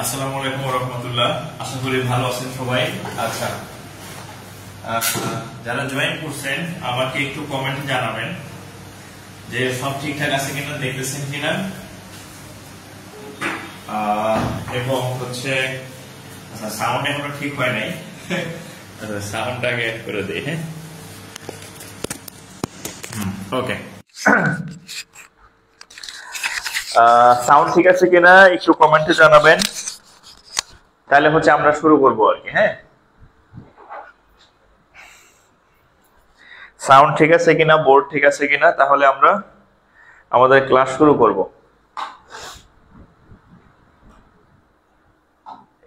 আসসালামু আলাইকুম ওয়া রাহমাতুল্লাহ। আশা করি ভালো আছেন সবাই। আচ্ছা, যারা জয়েন করছেন আমাকে একটু কমেন্টে জানাবেন যে সব ঠিকঠাক আছে কিনা, দেখতেছেন কিনা, এবং হচ্ছে আচ্ছা সাউন্ড এখনো ঠিক হয় নাই। আচ্ছা সাউন্ডটাকে অ্যাড করে দিই। হ্যাঁ, ওকে। সাউন্ড ঠিক আছে কিনা একটু কমেন্টে জানাবেন, তাহলে হচ্ছে আমরা শুরু করবো আর কি। হ্যাঁ, সাউন্ড ঠিক আছে কিনা, বোর্ড ঠিক আছে কিনা, তাহলে আমরা আমাদের ক্লাস শুরু করব।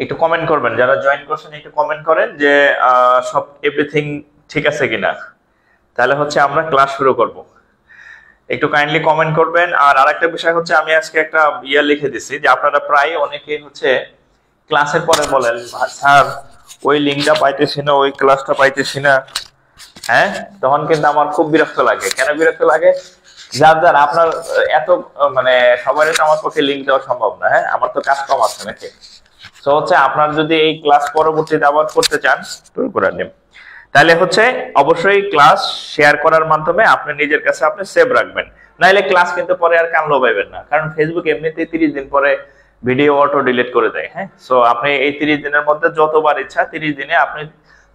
একটু কমেন্ট করবেন, যারা জয়েন করছেন একটু কমেন্ট করেন যে সব এভরিথিং ঠিক আছে কিনা, তাহলে হচ্ছে আমরা ক্লাস শুরু করব। একটু কাইন্ডলি কমেন্ট করবেন। আর আরেকটা বিষয় হচ্ছে, আমি আজকে একটা লিখে দিছি যে আপনারা প্রায় অনেকে হচ্ছে ক্লাসের পরে বলেন স্যার ওই লিঙ্কটা পাইতেছি না, ওই ক্লাসটা পাইতেছি না। হ্যাঁ, তখন কিন্তু আমার খুব বিরক্ত লাগে। কেন বিরক্ত লাগে? যার আপনার এত মানে সবাই তো আমার পক্ষে লিঙ্ক দেওয়া সম্ভব না। হ্যাঁ, আমার তো কাজ কম আছে নাকি। তো হচ্ছে আপনার যদি এই ক্লাস পরবর্তীতে আবার করতে চান করে নিন, তাহলে হচ্ছে অবশ্যই ক্লাস শেয়ার করার মাধ্যমে আপনি নিজের কাছে আপনি সেভ রাখবেন। নাইলে ক্লাস কিন্তু পরে আর কান লোবাইবেন না, কারণ ফেসবুক এমনিতেই 30 দিন পরে ভিডিও অটো ডিলিট করে দেয়। হ্যাঁ, সো আপনি এই 30 দিনের মধ্যে যতবার ইচ্ছা 30 দিনে আপনি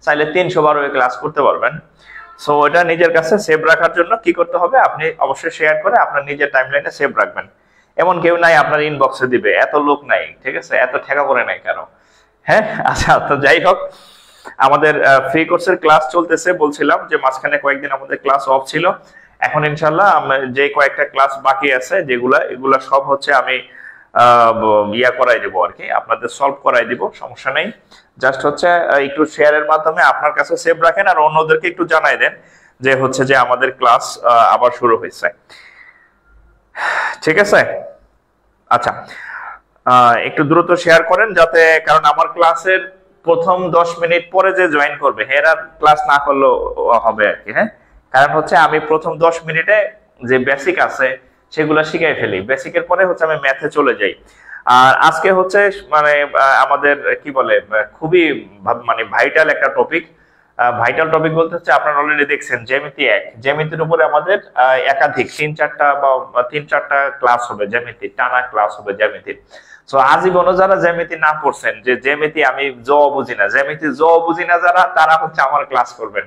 চাইলে 300 বার ওই ক্লাস করতে পারবেন। সো এটা নিজের কাছে সেভ রাখার জন্য কি করতে হবে, আপনি অবশ্যই শেয়ার করে আপনার নিজের টাইমলাইনে সেভ রাখবেন। এমন কেউ নাই আপনার ইনবক্সে দিবে, এত লোক নাই, ঠিক আছে, এত ঠেকা করে নাই কারো। হ্যাঁ, আচ্ছা, তো যাই হোক, আমাদের ফ্রি কোর্সের ক্লাস চলতেছে। বলছিলাম যে মাঝখানে কয়েকদিন আমাদের ক্লাস অফ ছিল। এখন ইনশাল্লাহ যে কয়েকটা ক্লাস বাকি আছে এগুলা সব হচ্ছে আমি করাই দিব আর কি, আপনাদের সলভ করাই দিব, সমস্যা নেই। জাস্ট হচ্ছে একটু শেয়ারের মাধ্যমে আপনার কাছে সেভ রাখেন আর অন্যদেরকে একটু জানাই দেন যে হচ্ছে যে আমাদের ক্লাস আবার শুরু হয়েছে। ঠিক আছে, আচ্ছা, একটু দ্রুত শেয়ার করেন যাতে, কারণ আমার ক্লাসের প্রথম 10 মিনিট পরে যে জয়েন করবে হের আর ক্লাস না করলেও হবে আর কি। হ্যাঁ, কারণ হচ্ছে আমি প্রথম 10 মিনিটে যে বেসিক আছে সেগুলো শিখাই ফেলি, বেসিকের পরে হচ্ছে আমি ম্যাথে চলে যাই। আর আজকে হচ্ছে মানে আমাদের কি বলে খুবই মানে ভাইটাল একটা টপিক। ভাইটাল টপিক বলতে হচ্ছে আপনারা অলরেডি দেখছেন জ্যামিতি 1, জ্যামিতির উপরে আমাদের একাধিক 3-4টা ক্লাস হবে, জ্যামিতি টানা ক্লাস হবে জ্যামিতির। সো আজীবনও যারা জ্যামিতি না পড়ছেন, যে জ্যামিতি আমি বুঝি না, জ্যামিতি বুঝি না যারা, তারা হচ্ছে আমার ক্লাস করবেন।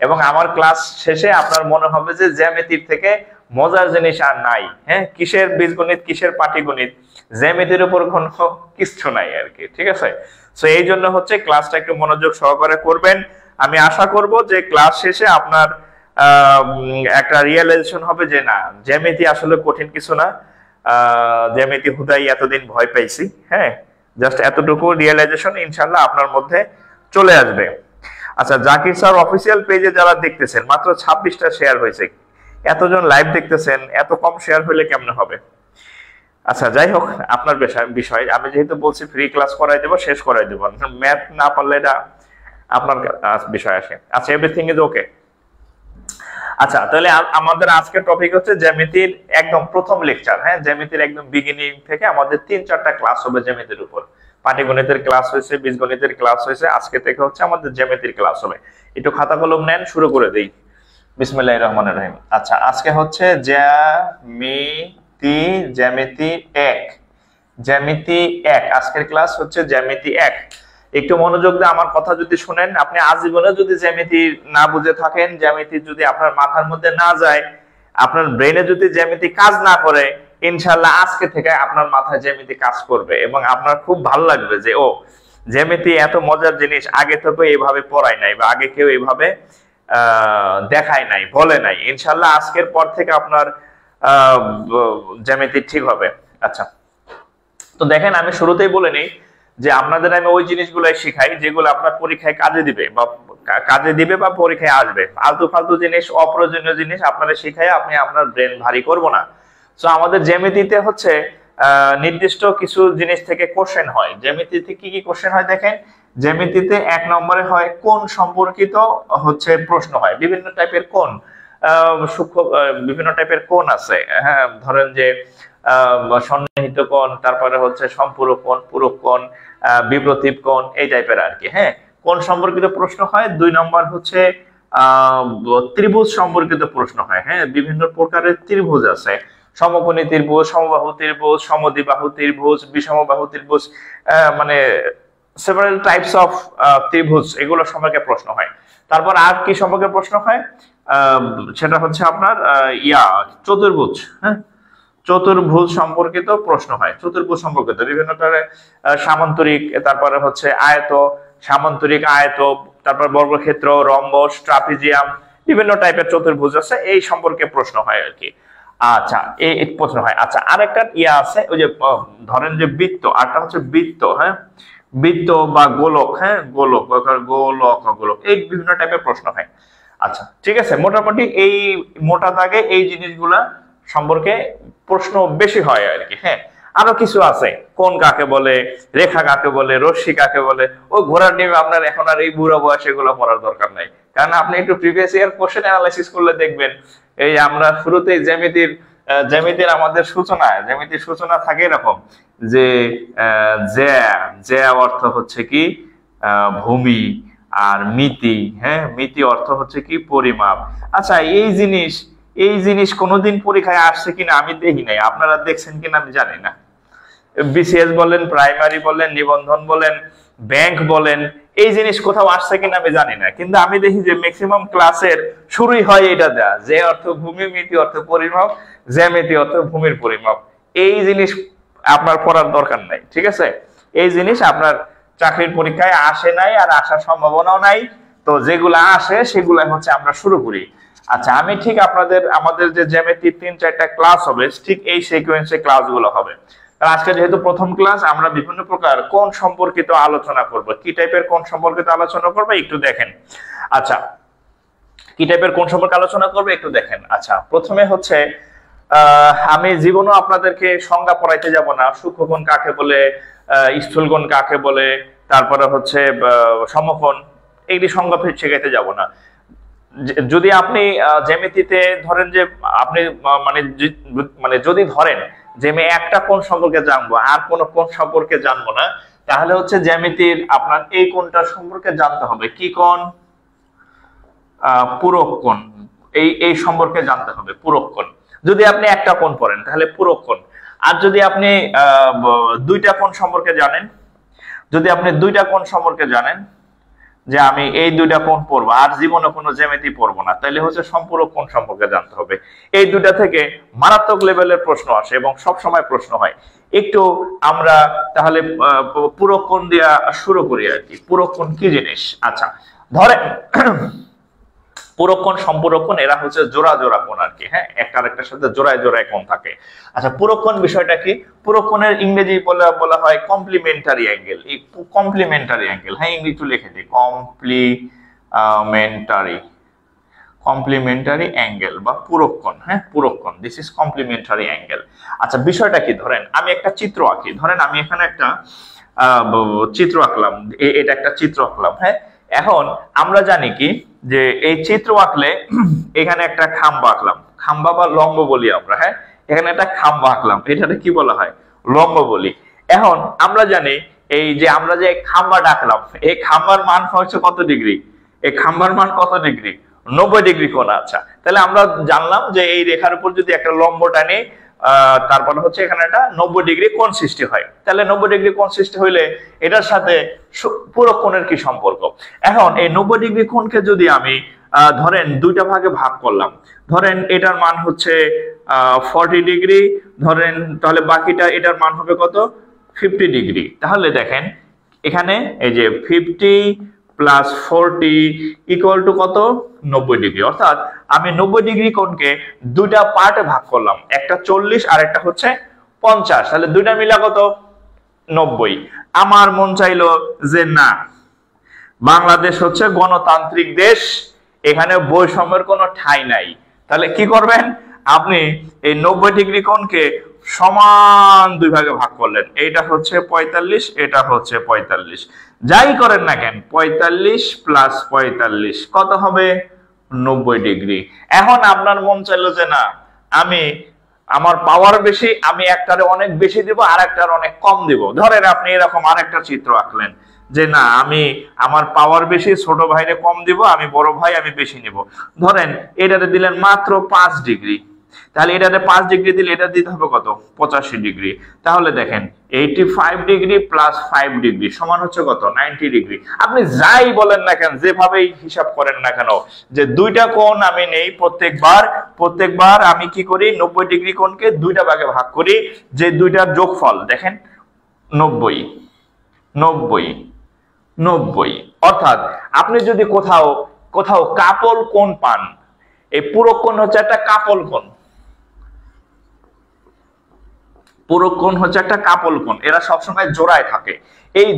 এবং আমার ক্লাস শেষে আপনার মনে হবে যে জ্যামিতির থেকে মজার জিনিস আর নাই। হ্যাঁ, কিসের বীজগণিত, কিসের পাটিগণিত, জ্যামিতির উপর কোনো কিছু নাই আর কি। ঠিক আছে, সো এই জন্য হচ্ছে ক্লাসটা একটু মনোযোগ সহকারে করবেন। আমি আশা করব যে ক্লাস শেষে আপনার একটা রিয়েলাইজেশন হবে যে না, জ্যামিতি আসলে কঠিন কিছু না, জ্যামিতি হুদাই এতদিন ভয় পাইছি। হ্যাঁ, জাস্ট এতটুকু রিয়েলাইজেশন ইনশাআল্লাহ আপনার মধ্যে চলে আসবে। আচ্ছা, জাকির স্যার অফিসিয়াল পেজে যারা দেখতেছেন মাত্র 26টা শেয়ার হয়েছে। এতজন লাইভ দেখতেছেন, এত কম শেয়ার হলে কেমনে হবে? আচ্ছা, যাই হোক, আপনার বিষয়। আমি যেহেতু বলছি ফ্রি ক্লাস করাই দেবো, শেষ করাই দেবো, ম্যাথ না পারলে এটা আপনার বিষয় আসে। আচ্ছা, এভরিথিং ইজ ওকে। আচ্ছা, তাহলে আমাদের আজকের টপিক হচ্ছে জ্যামিতির একদম প্রথম লেকচার। হ্যাঁ, জ্যামিতির একদম বিগিনিং থেকে আমাদের 3-4টা ক্লাস হবে জ্যামিতির উপর। পাটিগণিতের ক্লাস হয়েছে, বীজগণিতের ক্লাস হয়েছে, আজকে থেকে হচ্ছে আমাদের জ্যামিতির ক্লাস হবে। একটু খাতা কলম নেন, শুরু করে দেই। বিসমিল্লাহির রহমানির রহিম। আচ্ছা, আজকে হচ্ছে জ্যামিতি 1, জ্যামিতি 1, আজকের ক্লাস হচ্ছে জ্যামিতি 1। একটু মনোযোগ দিয়ে আমার কথা যদি শুনেন, আপনি আজীবনে যদি জ্যামিতি না বুঝে থাকেন, জ্যামিতি যদি আপনার মাথার মধ্যে না যায়, আপনার ব্রেনে যদি জ্যামিতি কাজ না করে, ইনশাআল্লাহ আজকে থেকে আপনার মাথায় জ্যামিতি কাজ করবে এবং আপনার খুব ভালো লাগবে যে ও, জ্যামিতি এত মজার জিনিস, আগে তো এইভাবে পড়ায় নাই বা আগে কেউ এইভাবে দেখায় নাই, বলে নাই। ইনশাআল্লাহ আজকের পর থেকে আপনার জ্যামিতি ঠিক হবে। আচ্ছা, তো দেখেন, আমি শুরুতেই বলে নিই যে আপনাদের আমি ওই জিনিসগুলাই শিখাই যেগুলো আপনার পরীক্ষায় কাজে দিবে বা পরীক্ষায় আসবে। আলতু ফালতু জিনিস, অপ্রয়োজনীয় জিনিস আপনারা শিখাই আপনি আপনার ব্রেন ভারী করব না। সো আমাদের জ্যামিতিতে হচ্ছে নির্দিষ্ট কিছু জিনিস থেকে কোশ্চেন হয়। জ্যামিতিতে কি কি কোশ্চেন হয় দেখেন। জ্যামিতিতে 1 নম্বরে হয় কোণ সম্পর্কিত হচ্ছে প্রশ্ন হয়। বিভিন্ন টাইপের কোণ, সূক্ষ্ম বিভিন্ন টাইপের কোণ আছে। হ্যাঁ, ধরেন যে সন্নিহিত কোণ, তারপরে হচ্ছে সম্পূরক কোণ, পূরক কোণ, বিপ্রতীপ কোণ, এই টাইপের আর কি। হ্যাঁ, কোণ সম্পর্কিত প্রশ্ন হয়। 2 নম্বর হচ্ছে ত্রিভুজ সম্পর্কিত প্রশ্ন হয়। হ্যাঁ, বিভিন্ন প্রকারের ত্রিভুজ আছে, সমকোণী ত্রিভুজ, সমবাহু ত্রিভুজ, সমদ্বিবাহু ত্রিভুজ, বিষমবাহু ত্রিভুজ, মানে সেভারাল টাইপস অফ ত্রিভুজ, এগুলো সম্পর্কে প্রশ্ন হয়। তারপর আর কি সম্পর্কে প্রশ্ন হয়, সেটা হচ্ছে আপনার চতুর্ভুজ। হ্যাঁ, চতুর্ভুজ সম্পর্কিত প্রশ্ন হয়। চতুর্ভুজ সম্পর্কিত বিভিন্ন ধরনের সামান্তরিক, তারপরে হচ্ছে আয়ত, সামান্তরিক, আয়ত, তারপর বর্গক্ষেত্র, রম্বস, ট্রাপিজিয়াম, বিভিন্ন টাইপের চতুর্ভুজ আছে, এই সম্পর্কে প্রশ্ন হয় আর কি। আচ্ছা, এই প্রশ্ন হয়। আচ্ছা, আরেকটা আছে, ওই যে ধরেন যে বৃত্ত, আরটা হচ্ছে বৃত্ত। হ্যাঁ, বৃত্ত বা গোলক, হ্যাঁ গোলক, গোলক, গোলক, এই বিভিন্ন টাইপের প্রশ্ন হয়। আচ্ছা, ঠিক আছে, মোটামুটি এই মোটা দাগে এই জিনিসগুলা সম্পর্কে প্রশ্ন বেশি হয় আর কি। হ্যাঁ, আরো কিছু আছে, কোণ কাকে বলে, রেখা কাকে বলে, রশ্মি কাকে বলে, ও ঘোড়ার ডিমে আপনার এখন আর এই বুড়া বয়সে এগুলো পড়ার দরকার নাই, কারণ আপনি একটু প্রিভিয়াস ইয়ার কোশ্চেন অ্যানালাইসিস করলে দেখবেন, এই আমরা শুরুতেই জ্যামিতির আমাদের জ্যামিতির সূচনা থাকে এরকম যে জ্যা অর্থ হচ্ছে কি ভূমি, আর মিতি, হ্যাঁ মিতি অর্থ হচ্ছে কি পরিমাপ। আচ্ছা, এই জিনিস কোনোদিন পরীক্ষায় আসছে কিনা আমি দেখি নাই, আপনারা দেখছেন কিনা আমি জানি না। বিসিএস বলেন, প্রাইমারি বলেন, নিবন্ধন বলেন, ব্যাংক বলেন, এই জিনিস কোথাও আসছে কিনা আমি জানি না, কিন্তু আমি দেখি যে ম্যাক্সিমাম ক্লাসের শুরুই হয় এটা দেয়া, যে অর্থ ভূমি, মিতি অর্থ পরিমাপ, জ্যামিতি অর্থ ভূমির পরিমাপ। এই জিনিস আপনার পড়ার দরকার নাই, ঠিক আছে? এই জিনিস আপনার চাকরির পরীক্ষায় আসে নাই, আর আসার সম্ভাবনাও নাই। তো যেগুলা আসে সেগুলা হচ্ছে আমরা শুরু করি। আচ্ছা, আমি ঠিক আমাদের যে জ্যামিতির 3-4টা ক্লাস হবে, ঠিক এই সিকোয়েন্সে ক্লাসগুলো হবে। আজকে যেহেতু প্রথম ক্লাস, আমরা বিভিন্ন প্রকার কোণ সম্পর্কিত আলোচনা করব। কি টাইপের কোণ সম্পর্কিত আলোচনা করব একটু দেখেন। আচ্ছা, কি টাইপের কোণ সম্পর্কে আলোচনা করব একটু দেখেন। আচ্ছা, প্রথমে হচ্ছে আমি জীবনও আপনাদেরকে সংজ্ঞা পড়াইতে যাব না, সূক্ষ্মকোণ কাকে বলে, স্থূলকোণ কাকে বলে, তারপরে হচ্ছে সমকোণ, এইগুলি সংজ্ঞা শেখাইতে যাব না। যদি আপনি জ্যামিতিতে ধরেন যে আপনি মানে যদি ধরেন যে আমি একটা কোণ সম্পর্কে জানবো আর কোনো কোণ সম্পর্কে জানবো না, তাহলে হচ্ছে জ্যামিতির আপনার এই কোণটা সম্পর্কে জানতে হবে। কি কোণ? পূরক কোণ। এই সম্পর্কে জানতে হবে, পূরক কোণ। যদি আপনি একটা কোণ পড়েন তাহলে পূরক কোণ। আর যদি আপনি দুইটা কোণ সম্পর্কে জানেন, যে আমি এই দুইটা কোণ পড়বো আর জীবনে কোনো জ্যামিতি পড়বো না, তাহলে হচ্ছে সম্পূরক কোণ সম্পর্কে জানতে হবে। এই দুইটা থেকে মারাত্মক লেভেলের প্রশ্ন আসে এবং সব সময় প্রশ্ন হয়। একটু আমরা তাহলে পূরক কোণ দিয়ে শুরু করি আর কি। পূরক কোণ কি জিনিস? আচ্ছা, ধরেন পূরক কোণ, সম্পূরক কোণ, এরা হচ্ছে জোড়া জোড়া কোণ আর কি। হ্যাঁ, একটা আরেকটার সাথে জোড়ায় জোড়ায় কোণ থাকে। আচ্ছা, পূরক কোণ বিষয়টা কি? পূরক কোণের ইংরেজি বলা হয় কমপ্লিমেন্টারি অ্যাঙ্গেল। এই কমপ্লিমেন্টারি অ্যাঙ্গেল, হ্যাঁ ইংরেজি লিখে দিই, কমপ্লিমেন্টারি অ্যাঙ্গেল বা পূরক কোণ। হ্যাঁ, পূরক কোণ, দিস ইজ কমপ্লিমেন্টারি অ্যাঙ্গেল। আচ্ছা, বিষয়টা কি? ধরেন আমি একটা চিত্র আঁকি, ধরেন আমি এখানে একটা চিত্র আঁকলাম, এটা একটা চিত্র আঁকলাম। হ্যাঁ, এখন আমরা জানি কি যে এই চিত্র আঁকলে এখানে একটা খাম্বা আঁকলাম, খাম্বা বা লম্ব বলি আমরা। হ্যাঁ, এখানে একটা খাম্বা আঁকলাম, এটাকে কি বলা হয়? লম্ব বলি। এখন আমরা জানি এই যে আমরা যে খাম্বাটা আঁকলাম, এই খাম্বার মান হচ্ছে কত ডিগ্রি? এই খাম্বার মান কত ডিগ্রি? 90 ডিগ্রি কোণ। আচ্ছা, তাহলে আমরা জানলাম যে এই রেখার উপর যদি একটা লম্ব টানি, তারপরে হচ্ছে এখানে একটা 90 ডিগ্রি কোণ সৃষ্টি হয়। তাহলে 90 ডিগ্রি কোণ সৃষ্টি হইলে এটার সাথে পূরক কোণের কি সম্পর্ক? এখন এই 90 ডিগ্রি কোণকে যদি আমি ধরেন দুইটা ভাগে ভাগ করলাম, ধরেন এটার মান হচ্ছে 40 ডিগ্রি ধরেন, তাহলে বাকিটা এটার মান হবে কত? 50 ডিগ্রি। তাহলে দেখেন এখানে এই যে 50 প্লাস 40 ইকুয়াল টু কত? 90 ডিগ্রি। অর্থাৎ আমি 90 ডিগ্রি কোণকে দুইটা পার্টে ভাগ করলাম, একটা 40 আর একটা হচ্ছে 50। তাহলে দুইটা মিলা কত? 90। আমার মন চাইলো যে না, বাংলাদেশ হচ্ছে গণতান্ত্রিক দেশ, এখানে বৈষম্যের কোনো ঠাঁই নাই। তাহলে কি করবেন? আপনি এই 90 ডিগ্রি কোণকে সমান দুই ভাগে ভাগ করলেন, এইটা হচ্ছে 45, এটা হচ্ছে 45। যাই করেন না কেন, 45 প্লাস 45 কত হবে? 90 ডিগ্রি। এখন আপনার মন চাইলো যে না, আমি আমার পাওয়ার বেশি, আমি একটারে অনেক বেশি দিব আর একটার অনেক কম দিব। ধরেন আপনি এরকম আরেকটা চিত্র আঁকলেন যে না আমি আমার পাওয়ার বেশি, ছোট ভাইরে কম দিব, আমি বড় ভাই আমি বেশি নিব। ধরেন এটাতে দিলেন মাত্র 5 ডিগ্রি, তাহলে এটাতে 5 ডিগ্রি দিলে এটা দিতে হবে কত? 85 ডিগ্রি। তাহলে দেখেন 85 ডিগ্রি প্লাস 5 ডিগ্রি সমান হচ্ছে কত? 90 ডিগ্রি। আপনি যাই বলেন না কেন, যেভাবেই হিসাব করেন না কেন, যে দুইটা কোণ আমি নেই প্রত্যেকবার আমি কি করি? 90 ডিগ্রি কোণকে দুইটা ভাগে ভাগ করি, যে দুইটার যোগফল দেখেন 90 90 90। অর্থাৎ আপনি যদি কোথাও কাপল কোণ পান, এই পুরো কোণ হচ্ছে একটা কাপল কোণ, পুরো কোণ হচ্ছে একটা কাপল কোণ, এরা সবসময় জোড়ায় থাকে। এই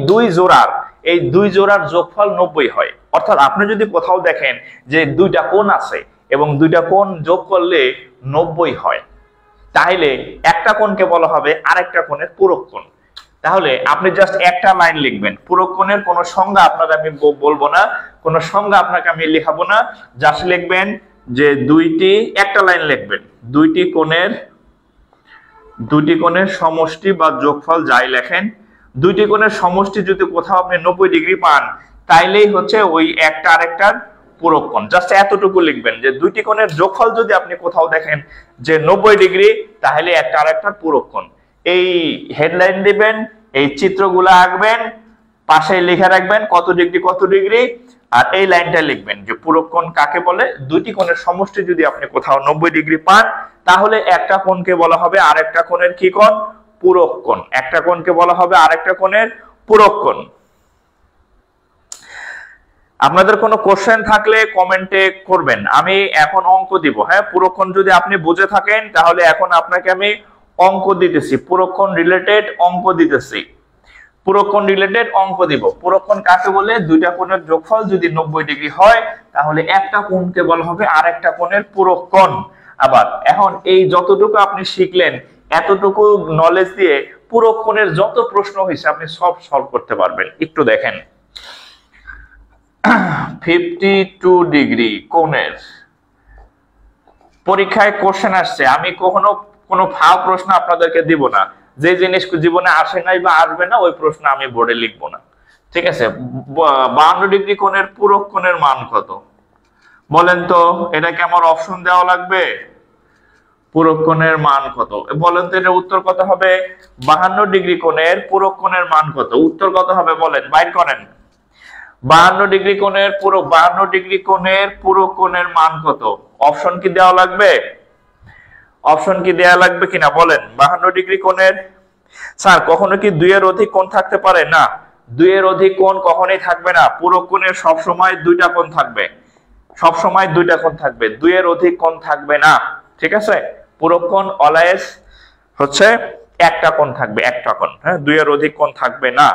দুই জোড়ার যোগফল 90 হয়। অর্থাৎ আপনি যদি কোথাও দেখেন যে দুইটা কোণ আছে এবং দুইটা কোণ যোগ করলে 90 হয়, তাহলে একটা কোণকে বলা হবে আরেকটা কোণের পূরক কোণ। তাহলে আপনি জাস্ট একটা লাইন লিখবেন, পূরক কোণের কোনো সংজ্ঞা আপনাকে আমি বলবো না, কোনো সংজ্ঞা আপনাকে আমি লেখাবো না, জাস্ট লিখবেন যে একটা লাইন লিখবেন, দুইটি কোণের সমষ্টি বা যোগফল যাই লেখেন, দুইটি কোণের সমষ্টি যদি কোথাও আপনি 90 ডিগ্রি পান, তাইলেই হচ্ছে ওই একটা আরেকটার পূরক কোণ। জাস্ট এতটুকু লিখবেন যে দুইটি কোণের যোগফল যদি আপনি কোথাও দেখেন যে 90 ডিগ্রি, তাহলে একটা আরেকটার পূরক কোণ। এই হেডলাইন দিবেন, এই চিত্রগুলো আঁকবেন, পাশে লিখে রাখবেন কত ডিগ্রি, আর এই লাইনটা লিখবেন যে পূরক কোণ কাকে বলে। দুইটি কোণের সমষ্টি যদি আপনি কোথাও 90 ডিগ্রি পান, তাহলে একটা কোণকে বলা হবে আরেকটা কোণের কি কোণ? পূরক কোণ। একটা কোণকে বলা হবে আরেকটা কোণের পূরক কোণ। আপনাদের কোনো কোশ্চেন থাকলে কমেন্টে করবেন, আমি এখন অঙ্ক দিব। হ্যাঁ, পূরক কোণ যদি আপনি বুঝে থাকেন তাহলে এখন আপনাকে আমি অঙ্ক দিতেছি, পূরক কোণ রিলেটেড অঙ্ক দিতেছি, পূরক কোণ রিলেটেড অঙ্ক দিব। পূরক কোণ কাকে বলে? দুইটা কোণের যোগফল যদি 90 ডিগ্রি হয়, তাহলে একটা কোণকে বলা হবে আরেকটা কোণের পূরক কোণ। আবার এখন এই যতটুকু আপনি শিখলেন, এতটুকু নলেজ দিয়ে পূরক কোণের যত প্রশ্ন হয়েছে আপনি সব সলভ করতে পারবেন। একটু দেখেন, 52 ডিগ্রি কোণের পরীক্ষায় কোশ্চেন আসছে, আমি কোনো ফাও প্রশ্ন আপনাদেরকে দিব না, যে জিনিস জীবনে আসে নাই বা আসবে না ওই প্রশ্ন আমি বোর্ডে লিখবো না, ঠিক আছে? 52 ডিগ্রি কোণের পূরক কোণের মান কত বলেন তো? এটাকে আমার অপশন দেওয়া লাগবে। পূরক কোণের মান কত বলেন তো? এটার উত্তর কত হবে? 52 ডিগ্রি কোণের পূরক কোণের মান কত? উত্তর কত হবে বলেন, বাইর করেন। 52 ডিগ্রি কোণের পূরক কোণের মান কত? অপশন কি দেওয়া লাগবে? অপশন কি দেওয়া লাগবে কিনা বলেন? 52 ডিগ্রি কোণের, স্যার কখনো কি 2 এর অধিক কোণ থাকতে পারে? না, 2 এর অধিক কোণ কখনোই থাকবে না। পূরক কোণের সবসময় দুইটা কোণ থাকবে, সবসময় দুইটা কোণ থাকবে, 2 এর অধিক কোণ থাকবে না, ঠিক আছে? পূরক কোণ অলওয়েজ হচ্ছে একটা কোণ থাকবে, একটা কোণ। হ্যাঁ, 2 এর অধিক কোণ থাকবে না।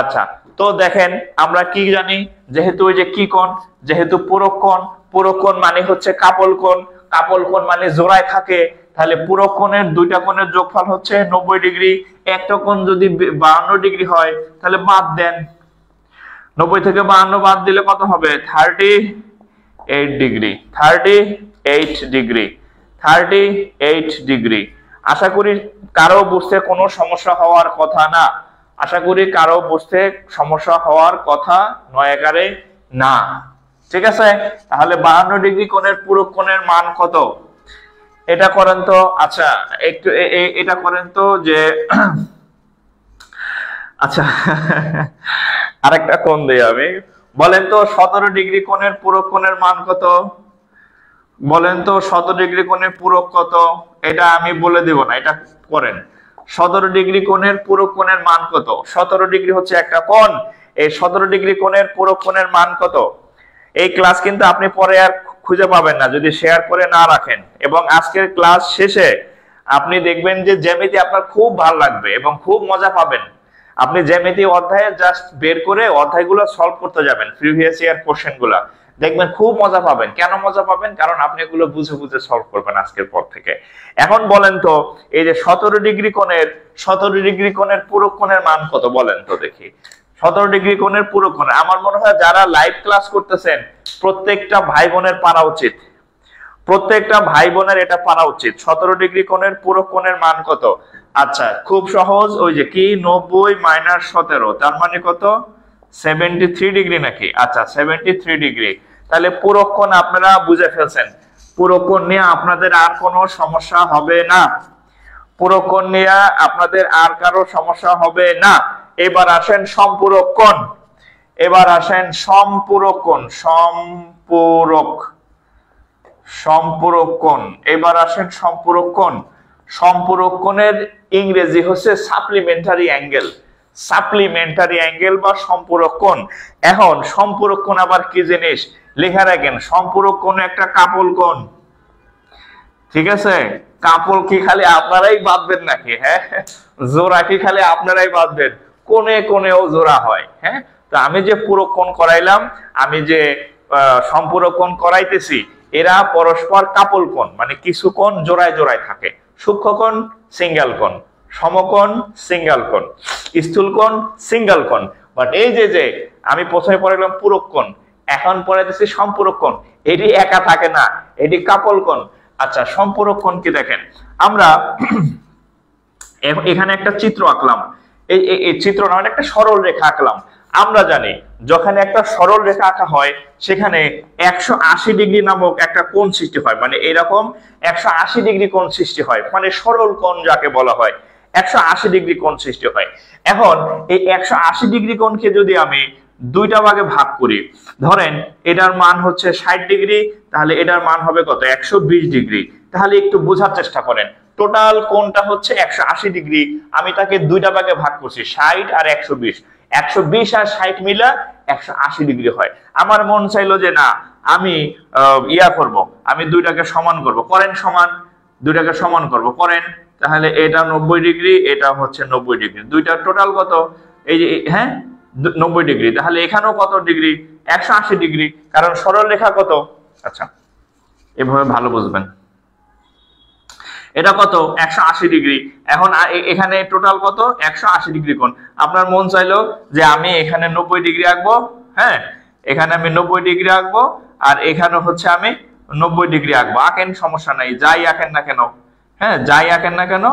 আচ্ছা, তো দেখেন আমরা কি জানি, যেহেতু ওই যে কি কোণ, যেহেতু পূরক কোণ মানে হচ্ছে কাপল কোণ মানে জোড়ায় থাকে, তাহলে পূরক কোণের দুইটা কোণের যোগফল হচ্ছে 90 ডিগ্রি। একটা কোণ যদি 52 ডিগ্রি হয় তাহলে বাদ দেন, 90 থেকে 52 বাদ দিলে কত হবে? 38 ডিগ্রি, 38 ডিগ্রি। আশা করি কারো বুঝতে কোনো সমস্যা হওয়ার কথা না, আশা করি কারো বুঝতে সমস্যা হওয়ার কথা নয় একারে না, ঠিক আছে? তাহলে 52 ডিগ্রি কোণের পূরক কোণের মান কত? এটা করেন তো। আচ্ছা, একটু এটা করেন তো যে আচ্ছা আরেকটা কোণ দেই আমি, বলেন তো 17 ডিগ্রি কোণের পূরক কোণের মান কত? বলেন তো 17 ডিগ্রি কোণের পূরক কত? এটা আমি বলে দেব না, এটা করেন। 17 ডিগ্রি কোণের পূরক কোণের মান কত? 17 ডিগ্রি হচ্ছে একটা কোণ, এই 17 ডিগ্রি কোণের পূরক কোণের মান কত? এই ক্লাস কিন্তু আপনি পরে আর খুঁজে পাবেন না যদি শেয়ার করে না রাখেন। এবং আজকের ক্লাস শেষে আপনি দেখবেন যে জ্যামিতি আপনার খুব ভালো লাগবে এবং খুব মজা পাবেন। আপনি জ্যামিতি অধ্যায়ে জাস্ট বের করে অধ্যায়গুলো সলভ করতে যাবেন, প্রিভিয়াস ইয়ার কোশ্চেনগুলো দেখবেন, খুব মজা পাবেন। কেন মজা পাবেন? কারণ আপনি এগুলো বুঝে বুঝে সলভ করবেন আজকের পর থেকে। এখন বলেন তো এই যে 17 ডিগ্রি কোণের পূরক কোণের মান কত বলেন তো দেখি? 17 ডিগ্রি কোণের পূরক কোণ, আমার মনে হয় যারা লাইভ ক্লাস করতেছেন প্রত্যেকটা ভাই বোনের পারা উচিত, প্রত্যেকটা ভাই বোনের এটা পারা উচিত। 17 ডিগ্রি কোণের পুরো কোণের মান কত? আচ্ছা খুব সহজ, ওই যে কি 90 মাইনাস 17, তার মানে কত? 73 ডিগ্রি নাকি? আচ্ছা 73 ডিগ্রি। তাহলে পুরো কোণ আপনারা বুঝে ফেলছেন। পুরো কোণ নিয়ে আপনাদের আর কোনো সমস্যা হবে না। পুরো কোণ নিয়ে আপনাদের আর কারো সমস্যা হবে না। এবার আসেন সম্পূরক কোণ। এবার আসেন সম্পূরক কোণ। সম্পূরক কোণ। এবার আসেন সম্পূরক কোণ। সম্পূরক কোণের ইংরেজি হচ্ছে সাপ্লিমেন্টারি অ্যাঙ্গেল। সাপ্লিমেন্টারি অ্যাঙ্গেল বা সম্পূরক কোণ। এখন সম্পূরক কোণ আবার কি জিনিস লেখা রাখেন। সম্পূরক কোণ একটা কাপল কোণ, ঠিক আছে? কাপল কি খালি আপনারাই বাঁধবেন নাকি? হ্যাঁ, জোড়া কি খালি আপনারাই বাঁধবেন? কোণে কোণেও জোড়া হয়। হ্যাঁ, তো আমি যে পুরো কোণ করাইলাম, আমি যে সম্পূরক কোণ করাইতেছি, এরা পরস্পর কাপল কোণ, মানে কিছু কোণ জোড়ায় জোড়ায় থাকে। সূক্ষ্ম কোণ সিঙ্গেল কোণ, সমকোণ সিঙ্গেল কোণ, স্থূল কোণ সিঙ্গেল কোণ। বাট এই যে আমি প্রথমে পড়াইলাম পূরক কোণ, এখন পড়াইতেছি সম্পূরক কোণ। এটি একা থাকে না, এটি কাপল কোণ। আচ্ছা সম্পূরক কোণ কি দেখেন, আমরা এখানে একটা চিত্র আঁকলাম। এই চিত্র না, একটা সরল রেখা আঁকলাম। আমরা জানি যখন একটা সরল রেখা আঁকা হয় সেখানে 180 ডিগ্রি নামক একটা কোণ সৃষ্টি হয়, মানে এরকম 180 ডিগ্রি কোণ সৃষ্টি হয়, মানে সরল কোণ যাকে বলা হয় 180 ডিগ্রি কোণ সৃষ্টি হয়। এখন এই 180 ডিগ্রি কোণকে যদি আমি দুইটা ভাগে ভাগ করি, ধরেন এটার মান হচ্ছে 60 ডিগ্রি, তাহলে এটার মান হবে কত? 120 ডিগ্রি। তাহলে একটু বোঝার চেষ্টা করেন, টোটাল কোণটা হচ্ছে 180 ডিগ্রি, আমি তাকে দুইটা ভাগে ভাগ করছি, 60 আর 120। 120 আর 60 মিলা 180 ডিগ্রি হয়। আমার মন চাইলো যে না, আমি করব, আমি দুইটাকে সমান করব। করেন সমান, দুইটাকে সমান করব, করেন। তাহলে এটা 90 ডিগ্রি, এটা হচ্ছে 90 ডিগ্রি, দুইটা টোটাল কত? এই যে হ্যাঁ 90 ডিগ্রি। তাহলে এখানেও কত ডিগ্রি? 180 ডিগ্রি, কারণ সরল রেখা কত? আচ্ছা এভাবে ভালো বুঝবেন। এটা কত? 180 ডিগ্রি। এখন এখানে টোটাল কত? 180 ডিগ্রি কোণ। আপনার মন চাইলো যে আমি এখানে 90 ডিগ্রি আঁকবো, হ্যাঁ এখানে আমি 90 ডিগ্রি আঁকবো, আর এখানে হচ্ছে আমি 90 ডিগ্রি আঁকবো। আঁকেন, সমস্যা নাই, যাই আঁকেন না কেন, হ্যাঁ যাই আঁকেন না কেন।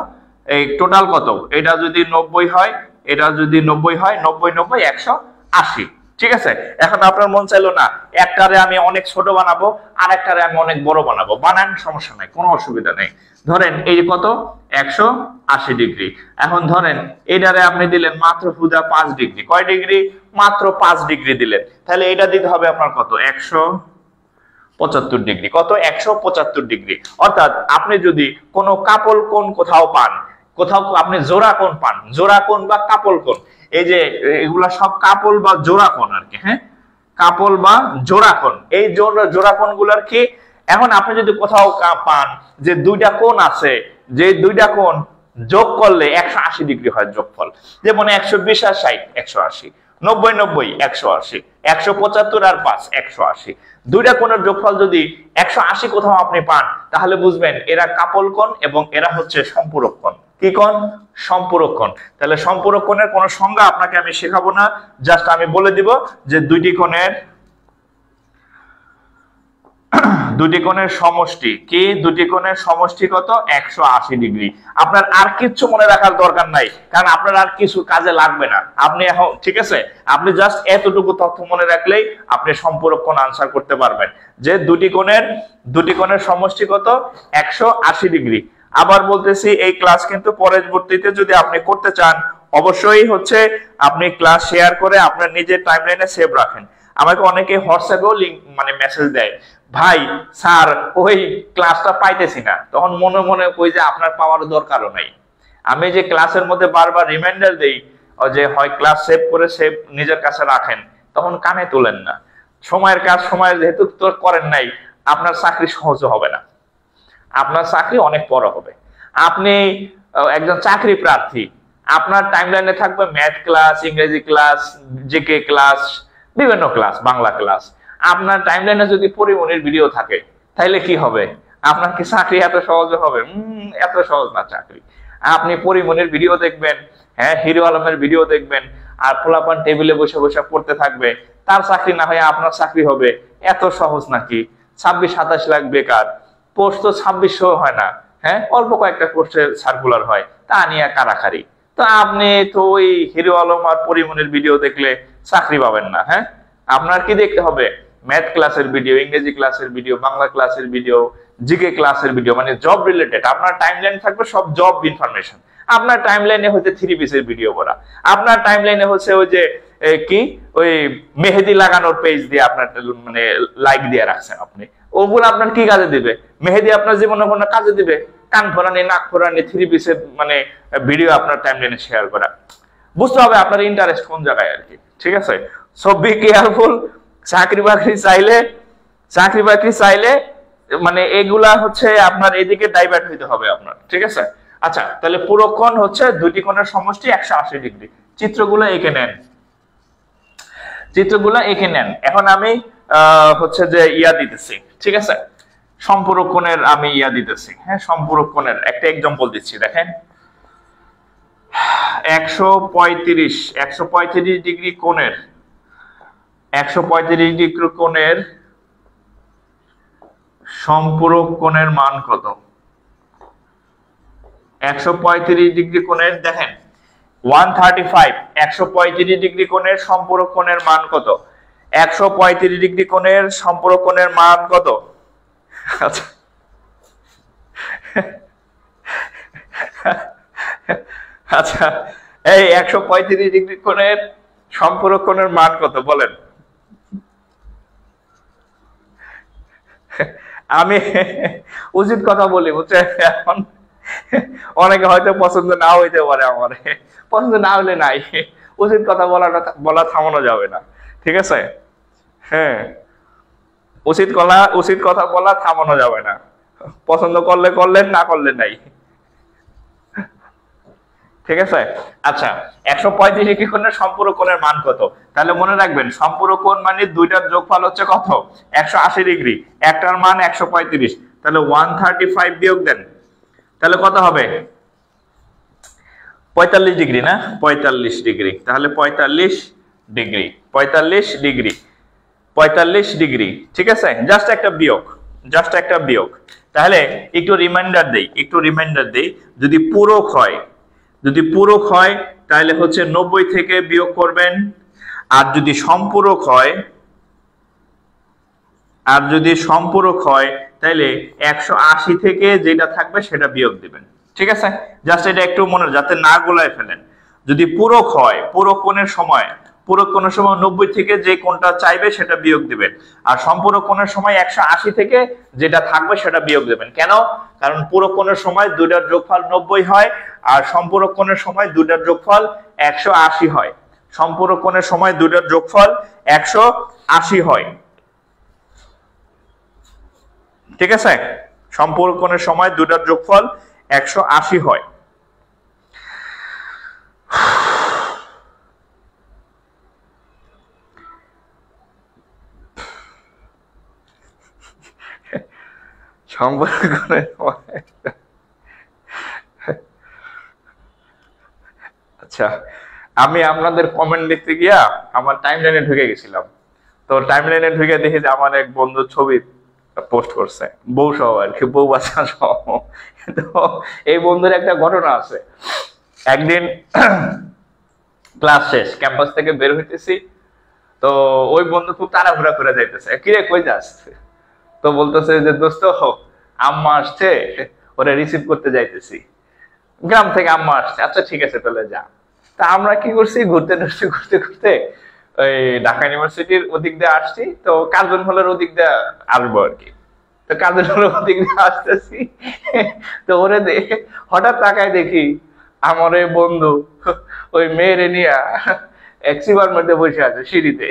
এই টোটাল কত? এটা যদি 90 হয়, এটা যদি 90 হয়, 90 90 180, ঠিক আছে? এখন আপনার মন চাইলো না, একটারে আমি অনেক ছোট বানাবো আর একটারে আমি অনেক বড় বানাবো, বানান, সমস্যা নাই, কোনো অসুবিধা নেই। ধরেন এই যে কত? 180 ডিগ্রি। এখন ধরেন এটারে আপনি দিলেন মাত্র হুদা 5 ডিগ্রি। কয় ডিগ্রি? মাত্র 5 ডিগ্রি দিলেন। তাহলে এটা দিতে হবে আপনার কত? 175 ডিগ্রি। কত? 175 ডিগ্রি। অর্থাৎ আপনি যদি কোনো কাপল কোণ কোথাও পান, কোথাও আপনি জোড়া কোণ পান, জোড়া কোণ বা কাপল কোণ, এই যে এগুলা সব কাপল বা জোড়া কোণ আর কি, হ্যাঁ কাপল বা জোড়া কোণ। এই জোড়া কোণ গুলার কি, এখন আপনি যদি কোথাও পান যে দুইটা কোণ আছে, যে দুইটা কোণ যোগ করলে 180 ডিগ্রি হয় যোগফল, যেমন 120 আর 60 180, 90 90 180, 175 আর 5 180। দুইটা কোণের যোগফল যদি 180 কোথাও আপনি পান, তাহলে বুঝবেন এরা কাপল কোণ এবং এরা হচ্ছে সম্পূরক কোণ। কি কোণ? সম্পূরক কোণ। তাহলে সম্পূরক কোণের কোনো সংজ্ঞা আপনাকে আমি শেখাবো না, জাস্ট আমি বলে দিব যে দুটি কোণের সমষ্টি কি? দুটি কোণের সমষ্টি কত? 180 ডিগ্রি। আপনার আর কিছু মনে রাখার দরকার নাই, কারণ আপনার আর কিছু কাজে লাগবে না। আপনি এখন, ঠিক আছে, আপনি জাস্ট এতটুকু তথ্য মনে রাখলেই আপনি সম্পূরক কোণ আনসার করতে পারবেন, যে দুটি কোণের সমষ্টি কত? 180 ডিগ্রি। আবার বলতেছি, এই ক্লাস কিন্তু পরবর্তীতে যদি আপনি করতে চান, অবশ্যই হচ্ছে আপনি ক্লাস শেয়ার করে আপনার নিজের টাইমলাইনে সেভ রাখেন। আমাকে অনেকে হোয়াটসঅ্যাপেও লিংক মানে মেসেজ দেয়, ভাই স্যার ওই ক্লাসটা পাইতেছি না, তখন মনে মনে কই যে আপনার পাওয়ার দরকারও নাই। আমি যে ক্লাসের মধ্যে বারবার রিমাইন্ডার দেই যে হয় ক্লাস সেভ করে সেভ নিজের কাছে রাখেন, তখন কানে তোলেন না। সময়ের কাজ সময় যেহেতু তোর করেন নাই, আপনার চাকরি সহজ হবে না, আপনার চাকরি অনেক বড় হবে। আপনি একজন চাকরি প্রার্থী, আপনার টাইমলাইনে থাকবে ম্যাথ ক্লাস, ইংরেজি ক্লাস, জিকে ক্লাস, বিভিন্ন ক্লাস, বাংলা ক্লাস। আপনার টাইমলাইনে যদি পরিমনির ভিডিও থাকে, তাহলে কি হবে? আপনার কি চাকরি এত সহজ হবে? এত সহজ না চাকরি। আপনি পরিমনির ভিডিও দেখবেন, হ্যাঁ হিরো আলমের ভিডিও দেখবেন, আর পোলাপান টেবিলে বসে বসে পড়তে থাকবে, তার চাকরি না হয়ে আপনার চাকরি হবে। এত সহজ নাকি? 26-27 লাখ বেকার, পোস্ট তো 2600 হয় না, হ্যাঁ অল্প কয়েকটা পোস্টের সার্কুলার হয়, তা নিয়ে কারাকারি। তো আপনি তো ওই হিরো আলম আর পরিমনির ভিডিও দেখলে চাকরি পাবেন না। হ্যাঁ, আপনার কি দেখতে হবে? ম্যাথ ক্লাসের ভিডিও, ইংরেজি ক্লাসের ভিডিও, বাংলা ক্লাসের ভিডিও, জিকে ক্লাসের ভিডিও, মানে জব রিলেটেড। আপনার টাইমলাইন থাকবে সব জব ইনফরমেশন। আপনার টাইমলাইনে হচ্ছে 3 পিসের ভিডিও করা, আপনার টাইমলাইনে হচ্ছে ওই যে কি ওই মেহেদি লাগানোর পেজ দিয়ে আপনার মানে লাইক দিয়ে রাখছেন আপনি, ওগুলো আপনার কি কাজে দিবে? মেহেদি আপনার জীবনে কোনো কাজে দিবে? কান ফোরানি, নাক ফোরানি, 3 পিসের মানে ভিডিও আপনার টাইমলাইনে শেয়ার করা। বুঝতে হবে আপনার ইন্টারেস্ট কোন জায়গায় আর কি। ঠিক আছে, সো বি কেয়ারফুল। চাকরি বাকরি চাইলে মানে এগুলা হচ্ছে আপনার এদিকে ডাইভার্ট হইতে হবে আপনার। ঠিক আছে, আচ্ছা তাহলে পুরো কোণ হচ্ছে দুটি কোণের সমষ্টি 180 ডিগ্রি। চিত্রগুলো এঁকে নেন। এখন আমি হচ্ছে যে ইয়া দিতেছি। ঠিক আছে, সম্পূরক কোণের আমি ইয়া দিতেছি। হ্যাঁ, সম্পূরক কোণের একটা এক্সাম্পল দিচ্ছি, দেখেন। 135 ডিগ্রি কোণের 135 ডিগ্রি কোণের সম্পূরক কোণের মান কত? 135 ডিগ্রি কোণের দেখেন 135, 135 ডিগ্রি কোণের সম্পূরক কোণের মান কত? 135 ডিগ্রি কোণের সম্পূরক কোণের মান কত? আচ্ছা আচ্ছা, এই 135 ডিগ্রি কোণের সম্পূরক কোণের মান কত বলেন? আমি উচিত কথা বলি, বুঝছেন? এখন অনেকে হয়তো পছন্দ না হইতে পারে, আমার পছন্দ না হলে নাই, উচিত কথা বলা থামানো যাবে না। ঠিক আছে, হ্যাঁ, উচিত কথা বলা থামানো যাবে না। পছন্দ করলে করলেন, না করলে নাই। ঠিক আছে, আচ্ছা 135 ডিগ্রি কোণের সম্পূরক কোণের মান কত? তাহলে মনে রাখবেন সম্পূরক কোণ মানে দুইটার যোগফল হচ্ছে কত? 180 ডিগ্রি। একটার মান 135, তাহলে 135 বিয়োগ দেন, তাহলে কত হবে? 45 ডিগ্রি না? 45 ডিগ্রি। তাহলে 45 ডিগ্রি। ঠিক আছে, জাস্ট একটা বিয়োগ। তাহলে একটু রিমাইন্ডার দেই, যদি পূরক হয় তাহলে হচ্ছে 90 থেকে বিয়োগ করবেন, আর যদি সম্পূরক হয় তাহলে 180 থেকে যেটা থাকবে সেটা বিয়োগ দিবেন। ঠিক আছে, জাস্ট এটা একটু মনে, যাতে না গোলায় ফেলেন। যদি পূরক হয়, পূরক কোণের সময় 90 থেকে যে কোণটা চাইবে সেটা বিয়োগ দিবেন, আর সম্পূরক কোণের সময় 180 থেকে যেটা থাকবে সেটা বিয়োগ দেবেন। কেন? কারণ পূরক কোণের সময় দুইটার যোগফল 90 হয়, আর সম্পূরক কোণের সময় দুইটার যোগফল 180 হয়। সম্পূরক কোণের সময় দুইটার যোগফল 180 হয়। ঠিক আছে, সম্পূরক কোণের সময় দুইটার যোগফল 180 হয়। সম্পূরক কোণের আচ্ছা, আমি আপনাদের কমেন্ট লিখতে গিয়া আমার টাইমলাইনে ঢুকে গেছিলাম। তো টাইমলাইনে ঢুকে দেখি যে আমার এক বন্ধু ছবি পোস্ট করছে, বউ সহ আর কি, বউ বাচ্চা সহ। তো এই বন্ধুর একটা ঘটনা আছে। একদিন ক্লাস শেষ, ক্যাম্পাস থেকে বের হইতেছি, তো ওই বন্ধু খুব তাড়াহুড়া করে যাইতেছে। কিরে কই যাস? তো বলতেছে যে দোস্ত আম্মা আসছে, ওরা রিসিভ করতে যাইতেছি, গ্রাম থেকে আম্মা আসছে। আচ্ছা ঠিক আছে তাহলে যা। তা আমরা কি করছি, ঘুরতে ওই ঢাকা ইউনিভার্সিটির ওদিক দিয়ে আসছি, তো কার্জন হলের ওদিক দিয়ে আসবো আর কি। তো কার্জন হলের ওদিক দিয়ে আসতেছি, তো ওরে হঠাৎ তাকায় দেখি আমার ওই বন্ধু ওই মেয়েরে নিয়ে এক্সিবার মধ্যে বসে আছে সিঁড়িতে,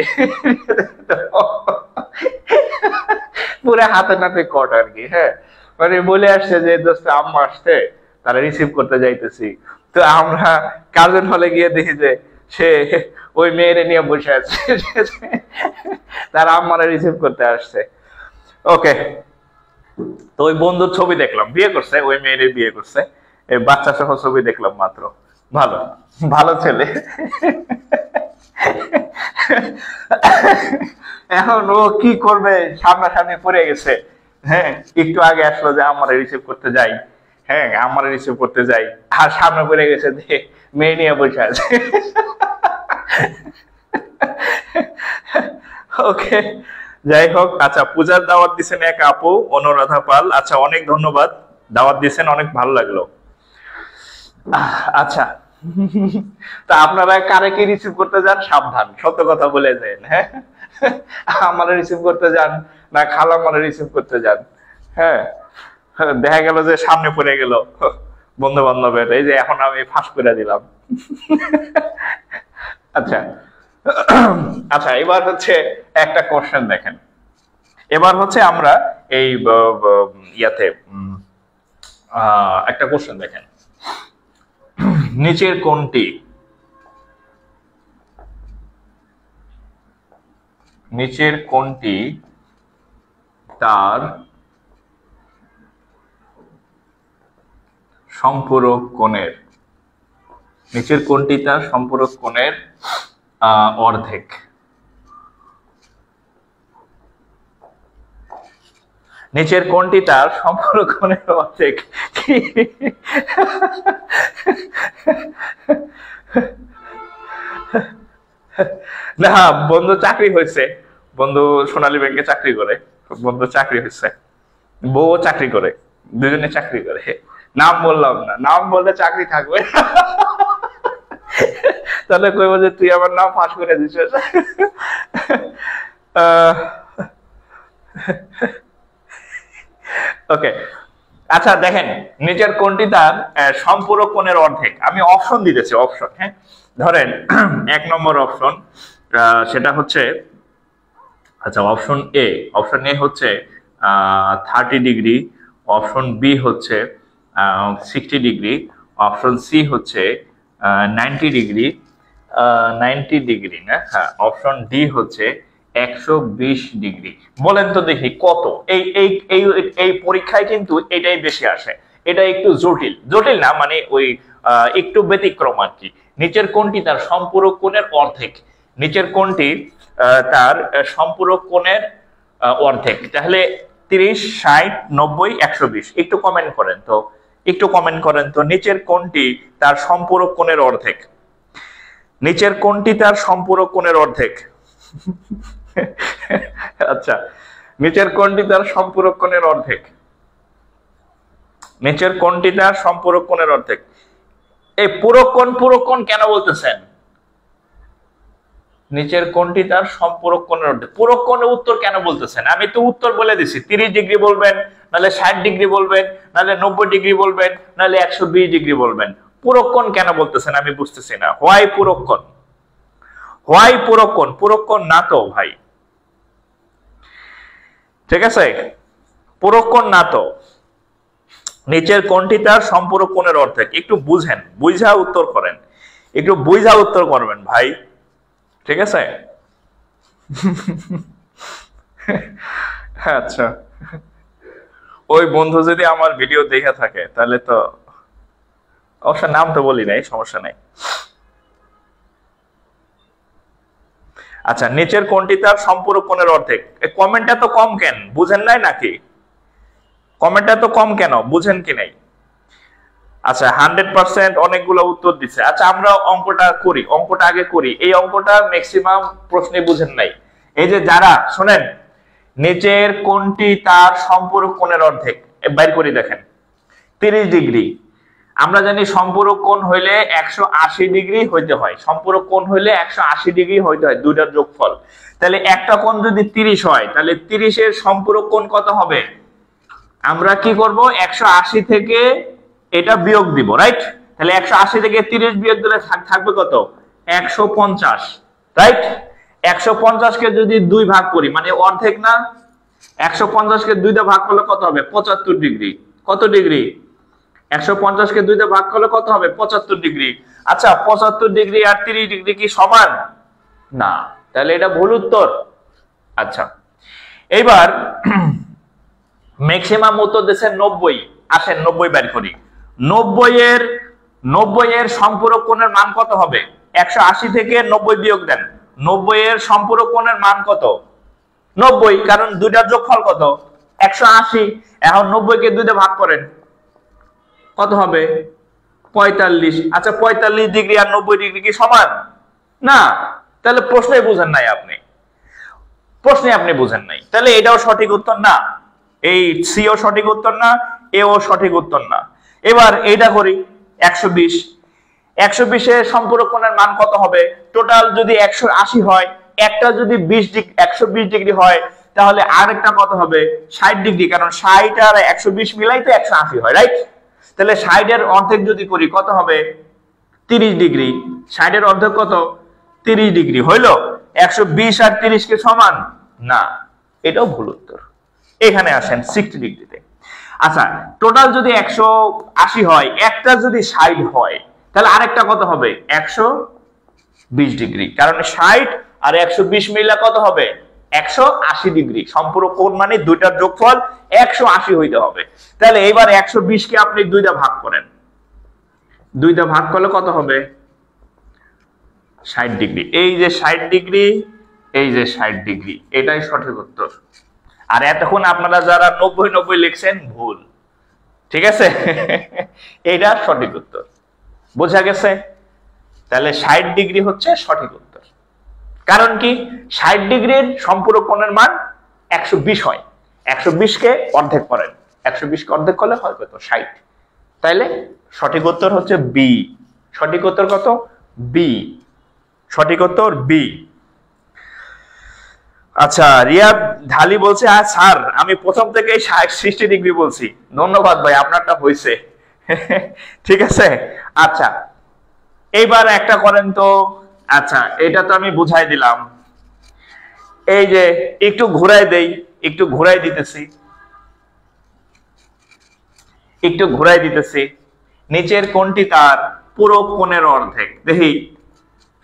পুরো হাতে নাতে কট আর কি। হ্যাঁ, মানে বলে আসছে যে দোস্ত আম্মা আসছে, তারা রিসিভ করতে যাইতেছি। তো আমরা কার্জন হলে গিয়ে দেখি যে সে ওই মেয়েরে নিয়ে বসে আছে, তারা আম্মারা রিসিভ করতে আসছে। ওকে, তো ওই বন্ধুর ছবি দেখলাম, বিয়ে করছে, ওই মেয়েরে বিয়ে করছে, এই বাচ্চা সহ ছবি দেখলাম মাত্র। ভালো ছেলে। এখন ও কি করবে, সামনাসামনি পড়ে গেছে হ্যাঁ, একটু আগে আসলো যে আমার রিসিভ করতে যাই, হ্যাঁ আমার রিসিভ করতে যাই, আর সামনে পড়ে গেছে যে মেয়ে নিয়ে বসে আছে। ওকে, যাই হোক। আচ্ছা, পূজার দাওয়াত দিচ্ছেন এক আপু অনুরাধা পাল। আচ্ছা, অনেক ধন্যবাদ, দাওয়াত দিচ্ছেন, অনেক ভালো লাগলো। আচ্ছা, তা আপনারা কারে কি রিসিভ করতে যান সাবধান, সত্য কথা বলে দেন। হ্যাঁ, আমারে রিসিভ করতে যান না খালামারে রিসিভ করতে যান। হ্যাঁ, দেখা গেল যে সামনে পড়ে গেল বন্ধু বান্ধবের, এই যে এখন আমি ফাঁস করে দিলাম। আচ্ছা, আচ্ছা, এবার হচ্ছে একটা কোশ্চেন দেখেন। এবার হচ্ছে আমরা এই ইয়াতে একটা কোশ্চেন দেখেন, নিচের কোনটি তার সম্পূরক কোণের অর্ধেক? নিচের কোণটি তার সম্পূরক কোণের অর্ধেক কি? না, বন্ধু চাকরি হয়েছে, বন্ধু সোনালী ব্যাংকে চাকরি করে, বন্ধু চাকরি হয়েছে, বউ চাকরি করে, দুজনে চাকরি করে। নাম বললাম না, নাম বললে চাকরি থাকবে, তাহলে কইব যে তুই আমার নাম ফাঁস করে দিছিস। ওকে, আচ্ছা দেখেন, নিচের কোণটি তার সম্পূরক কোণের অর্ধেক। আমি অপশন দিতেছি, অপশন। হ্যাঁ, ধরেন 1 নম্বর অপশন, সেটা হচ্ছে, আচ্ছা অপশন এ হচ্ছে 30 ডিগ্রি, অপশন বি হচ্ছে 60 ডিগ্রি, অপশন সি হচ্ছে 90 ডিগ্রি না, হ্যাঁ, অপশন ডি হচ্ছে 120 ডিগ্রি। বলেন তো দেখি কত? এই এই এই এই পরীক্ষায় কিন্তু এটাই বেশি আসে, এটা একটু জটিল না, মানে ওই একটু ব্যতিক্রম আর কি। নিচের কোণটি তার সম্পূরক কোণের অর্ধেক, নিচের কোণটি তার সম্পূরক কোণের অর্ধেক। তাহলে 30, 60, 90, 120। একটু কমেন্ট করেন তো, নিচের কোণটি তার সম্পূরক কোণের অর্ধেক, নিচের কোণটি তার সম্পূরক কোণের অর্ধেক। আচ্ছা, নিচের কোণটি তার সম্পূরক কোণের অর্ধেক, নিচের কোণটি তার সম্পূরক কোণের অর্ধেক। এই পুরক কোণ কেন বলতেছেন? নিচের কোণটি তার সম্পূরক কোণের অর্ধেক, পুরক কোণের উত্তর কেন বলতেছেন? আমি তো উত্তর বলে দিছি, 30 ডিগ্রি বলবেন, নাহলে 60 ডিগ্রি বলবেন, নাহলে 90 ডিগ্রি বলবেন, নাহলে 120 ডিগ্রি বলবেন। পুরক কোণ কেন বলতেছেন আমি বুঝতেছি না। হোয়াই পুরক কোণ? পুরক কোণ না তো ভাই, ঠিক আছে, পুরক কোণ না তো। নিচের কোণটি তার সম্পূরক কোণের অর্ধেক। একটু বুঝেন, বুঝা উত্তর করেন, একটু বুঝা উত্তর করবেন ভাই, ঠিক আছে? আচ্ছা, ওই বন্ধু যদি আমার ভিডিও দেখে থাকে তাহলে তো অবশ্য নাম তো বলি নাই, সমস্যা নাই। আচ্ছা, নিচের কোণটি তার সম্পূরক কোণের অর্ধেক। কমেন্টটা তো কম কেন, বুঝেন নাই নাকি? কমেন্টটা তো কম কেন, বুঝেন কি নাই? আচ্ছা, 100% অনেকগুলো উত্তর দিচ্ছে। আচ্ছা, আমরা অঙ্কটা আগে করি। এই অঙ্কটা ম্যাক্সিমাম প্রশ্নে বুঝেন নাই। এই যে যারা শোনেন, নিচের কোণটি তার সম্পূরক কোণের অর্ধেক, বাইর করে দেখেন 30 ডিগ্রি। আমরা জানি সম্পূরক কোণ হইলে 180 ডিগ্রি হইতে হয়, সম্পূরক কোণ হইলে 180 ডিগ্রি হইতে হয়, দুইটার যোগফল। তাহলে একটা কোণ যদি 30 হয়, তাহলে 30 এর সম্পূরক কোণ কত হবে? আমরা কি করব, 180 থেকে এটা বিয়োগ দিব, রাইট? তাহলে 180 থেকে 30 বিয়োগ দিলে থাকবে কত? 150, রাইট? 150 কে যদি 2 ভাগ করি, মানে অর্ধেক না, 150 কে 2 দিয়ে ভাগ করলে কত হবে? 75 ডিগ্রি। কত ডিগ্রি? 150 কে 2 দিয়ে ভাগ করলে কত হবে? 75 ডিগ্রি। আচ্ছা, 75 ডিগ্রি আর 30 ডিগ্রি কি সমান? না, তাহলে এটা ভুল উত্তর। আচ্ছা, এইবার ম্যাক্সিমাম উত্তর দিয়েছে 90। আসেন 90 বের করি। 90 এর সম্পূরক কোণের মান কত হবে? 180 থেকে 90 বিয়োগ দেন। 90 এর সম্পূরক কোণের মান কত? 90, কারণ দুইটার যোগফল কত? 180। এখন 90 কে 2 দিয়ে ভাগ করেন, কত হবে? 45। আচ্ছা 45 ডিগ্রি আর 90 ডিগ্রি কি সমান? না, তাহলে প্রশ্নই বুঝেন নাই আপনি, প্রশ্নে আপনি বুঝেন নাই। তাহলে এটাও সঠিক উত্তর না, এই সি ও সঠিক উত্তর না, এ ও সঠিক উত্তর না। এবার এইটা করি 120। 120 এর সম্পূরক কোণের মান কত হবে? টোটাল যদি 180 হয়, একটা যদি 120 ডিগ্রি হয়, তাহলে আরেকটা কত হবে? 60 ডিগ্রি, কারণ 60 আর 120 মিলাই তো 180 হয়, রাইট? তাহলে 60 এর অর্ধেক যদি করি কত হবে? 30 ডিগ্রি। 60 এর অর্ধেক কত? 30 ডিগ্রি। হইলো 120 আর 30 কে সমান? না, এটাও ভুল উত্তর। এখানে আসেন 60 ডিগ্রিতে। আচ্ছা টোটাল যদি 180 হয়, একটা যদি 60 হয়, তাহলে আরেকটা কত হবে? 120 ডিগ্রি, কারণ 60 আর 120 মিলা কত হবে? 180 ডিগ্রি। সম্পূরক কোণ মানে দুইটার যোগফল 180 হইতে হবে। তাহলে এবার 120 কে আপনি 2 দিয়ে ভাগ করেন, 2 দিয়ে ভাগ করলে কত হবে? 60 ডিগ্রি। এই যে 60 ডিগ্রি, এই যে 60 ডিগ্রি, এটাই সঠিক উত্তর। আর এতক্ষণ আপনারা যারা 90 লিখছেন ভুল, ঠিক আছে? এইটা সঠিক উত্তর, বোঝা গেছে? তাহলে 60 ডিগ্রি হচ্ছে সঠিক উত্তর। কারণ কি? 60 ডিগ্রির সম্পূরক কোণের মান 120 হয়। 120 কে অর্ধেক করেন, 120 কে অর্ধেক করলে হয় কত? 60। তাইলে সঠিক উত্তর হচ্ছে বি। সঠিক উত্তর কত? বি। সঠিক উত্তর বি। আচ্ছা রিয়াদ ঢালি বলছে, স্যার আমি প্রথম থেকেই 60 ডিগ্রি বলছি। ধন্যবাদ ভাই, আপনারটা হয়েছে। ঠিক আছে। আচ্ছা এইবার একটা করেন তো। আচ্ছা এটা তো আমি বুঝাই দিলাম। এই যে একটু ঘুরাই দেই, একটু ঘুরাই দিতেছি, একটু ঘুরাই দিতেছি। নিচের কোণটি তার পূরক কোণের অর্ধেক। দেখি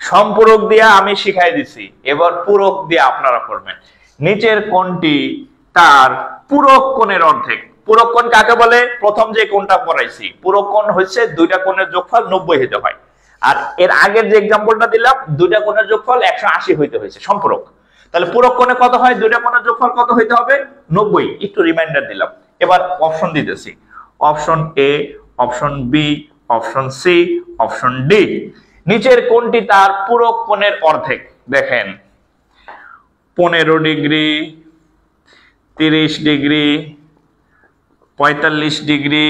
সম্পূরক দিয়ে আমি শিখাই দিছি, এবার পূরক দিয়ে আপনারা করবেন। নিচের কোণটি তার পূরক কোণের অর্ধেক। পূরক কোণ কাকে বলে? প্রথম যে কোণটা পড়াইছি, পূরক কোণ হচ্ছে দুইটা কোণের যোগফল 90 হইতে হয়। আর এর আগের যে एग्जांपलটা দিলাম, দুইটা কোণের যোগফল 180 হইতে হয়েছে, সম্পূরক। তাহলে পূরক কোণে কত হয়? দুইটা কোণের যোগফল কত হইতে হবে? 90। একটু রিমাইন্ডার দিলাম। এবার অপশন দিতেছি, option A, option B, option C, option D. নিচের কোণটি তার পূরক কোণের অর্ধেক। দেখেন 15 ডিগ্রি, 30 ডিগ্রি, 45 ডিগ্রি,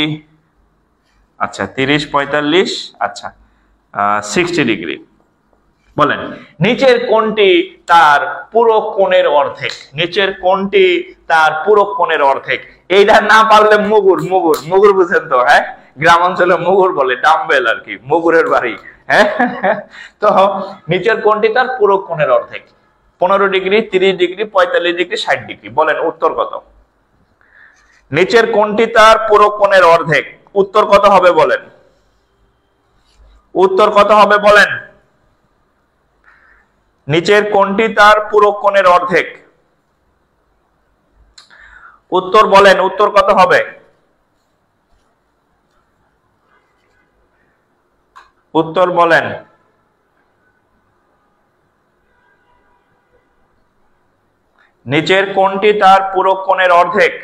আচ্ছা 30 45, আচ্ছা 60 ডিগ্রি। বলেন নিচের কোণটি তার পূরক কোণের অর্ধেক। নিচের কোণটি তার পূরক কোণের অর্ধেক। এইটা না পারলে মুগুর, মুগুর মুগুর বুঝেন তো? হ্যাঁ, গ্রাম অঞ্চলে মুগুর বলে, ডাম্বেল আর কি, মুগুরের বাড়ি। হ্যাঁ, তো নিচের কোণটি তার পূরক কোণের অর্ধেক। 15 ডিগ্রি, 30 ডিগ্রি, 45 ডিগ্রি, 60 ডিগ্রি। বলেন উত্তর কত? নিচের কোণটি তার পূরক কোণের অর্ধেক, উত্তর কত হবে বলেন? উত্তর কত হবে বলেন? নিচের কোণটি তার পূরক কোণের অর্ধেক, উত্তর বলেন, উত্তর কত হবে? উত্তর বলেন। নিচের কোণটি তার পূরক কোণের অর্ধেক।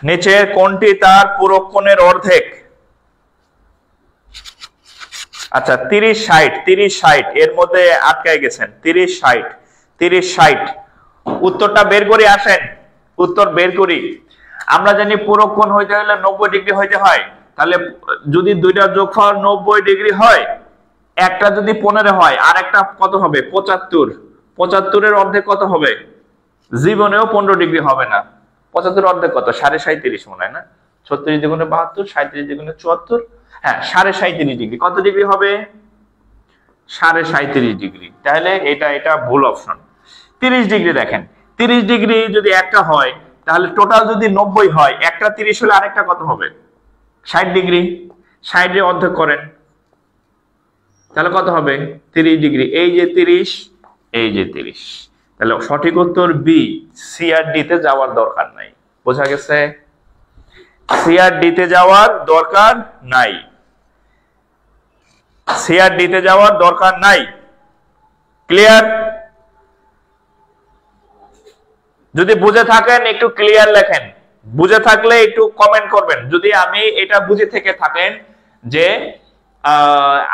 নিচের কোণটি তার পূরক কোণের অর্ধেক। আচ্ছা 30 60, 30 60 এর মধ্যে আটকায় গেছেন। 30 60, 30 60, উত্তরটা বের করে আসেন, উত্তর বের করি। আমরা জানি পূরক কোণ হইতে হলে 90 ডিগ্রি হইতে হয়। তাহলে যদি দুইটা যোগফল 90 ডিগ্রি হয়, একটা যদি 15 হয় আর একটা কত হবে? 75। 75 এর অর্ধেক কত হবে? জীবনেও 15 ডিগ্রি হবে না। 75 অর্ধেক কত? 37.5 মনে হয় না? 36 দ্বিগুণে 72, 37 দ্বিগুণে 74, হ্যাঁ 37.5 ডিগ্রি। কত ডিগ্রি হবে? 37.5 ডিগ্রি। তাহলে এটা ভুল অপশন। 30 ডিগ্রি দেখেন, 30 ডিগ্রি যদি একটা হয়, তাহলে টোটাল যদি 90 হয়, একটা 30 হলে আরেকটা কত হবে? 60 ডিগ্রি। 60 এর অর্ধেক করেন, তাহলে কত হবে? 30 ডিগ্রি। এই যে 30, এই যে 30। তাহলে সঠিক উত্তর বি। সি আর ডি তে যাওয়ার দরকার নাই। বোঝা গেছে? সি আর ডি তে যাওয়ার দরকার নাই। সি আর ডি তে যাওয়ার দরকার নাই। ক্লিয়ার? যদি বুঝে থাকেন একটু ক্লিয়ার লেখেন, বুঝে থাকলে একটু কমেন্ট করবেন। যদি আমি এটা বুঝে থেকে থাকেন যে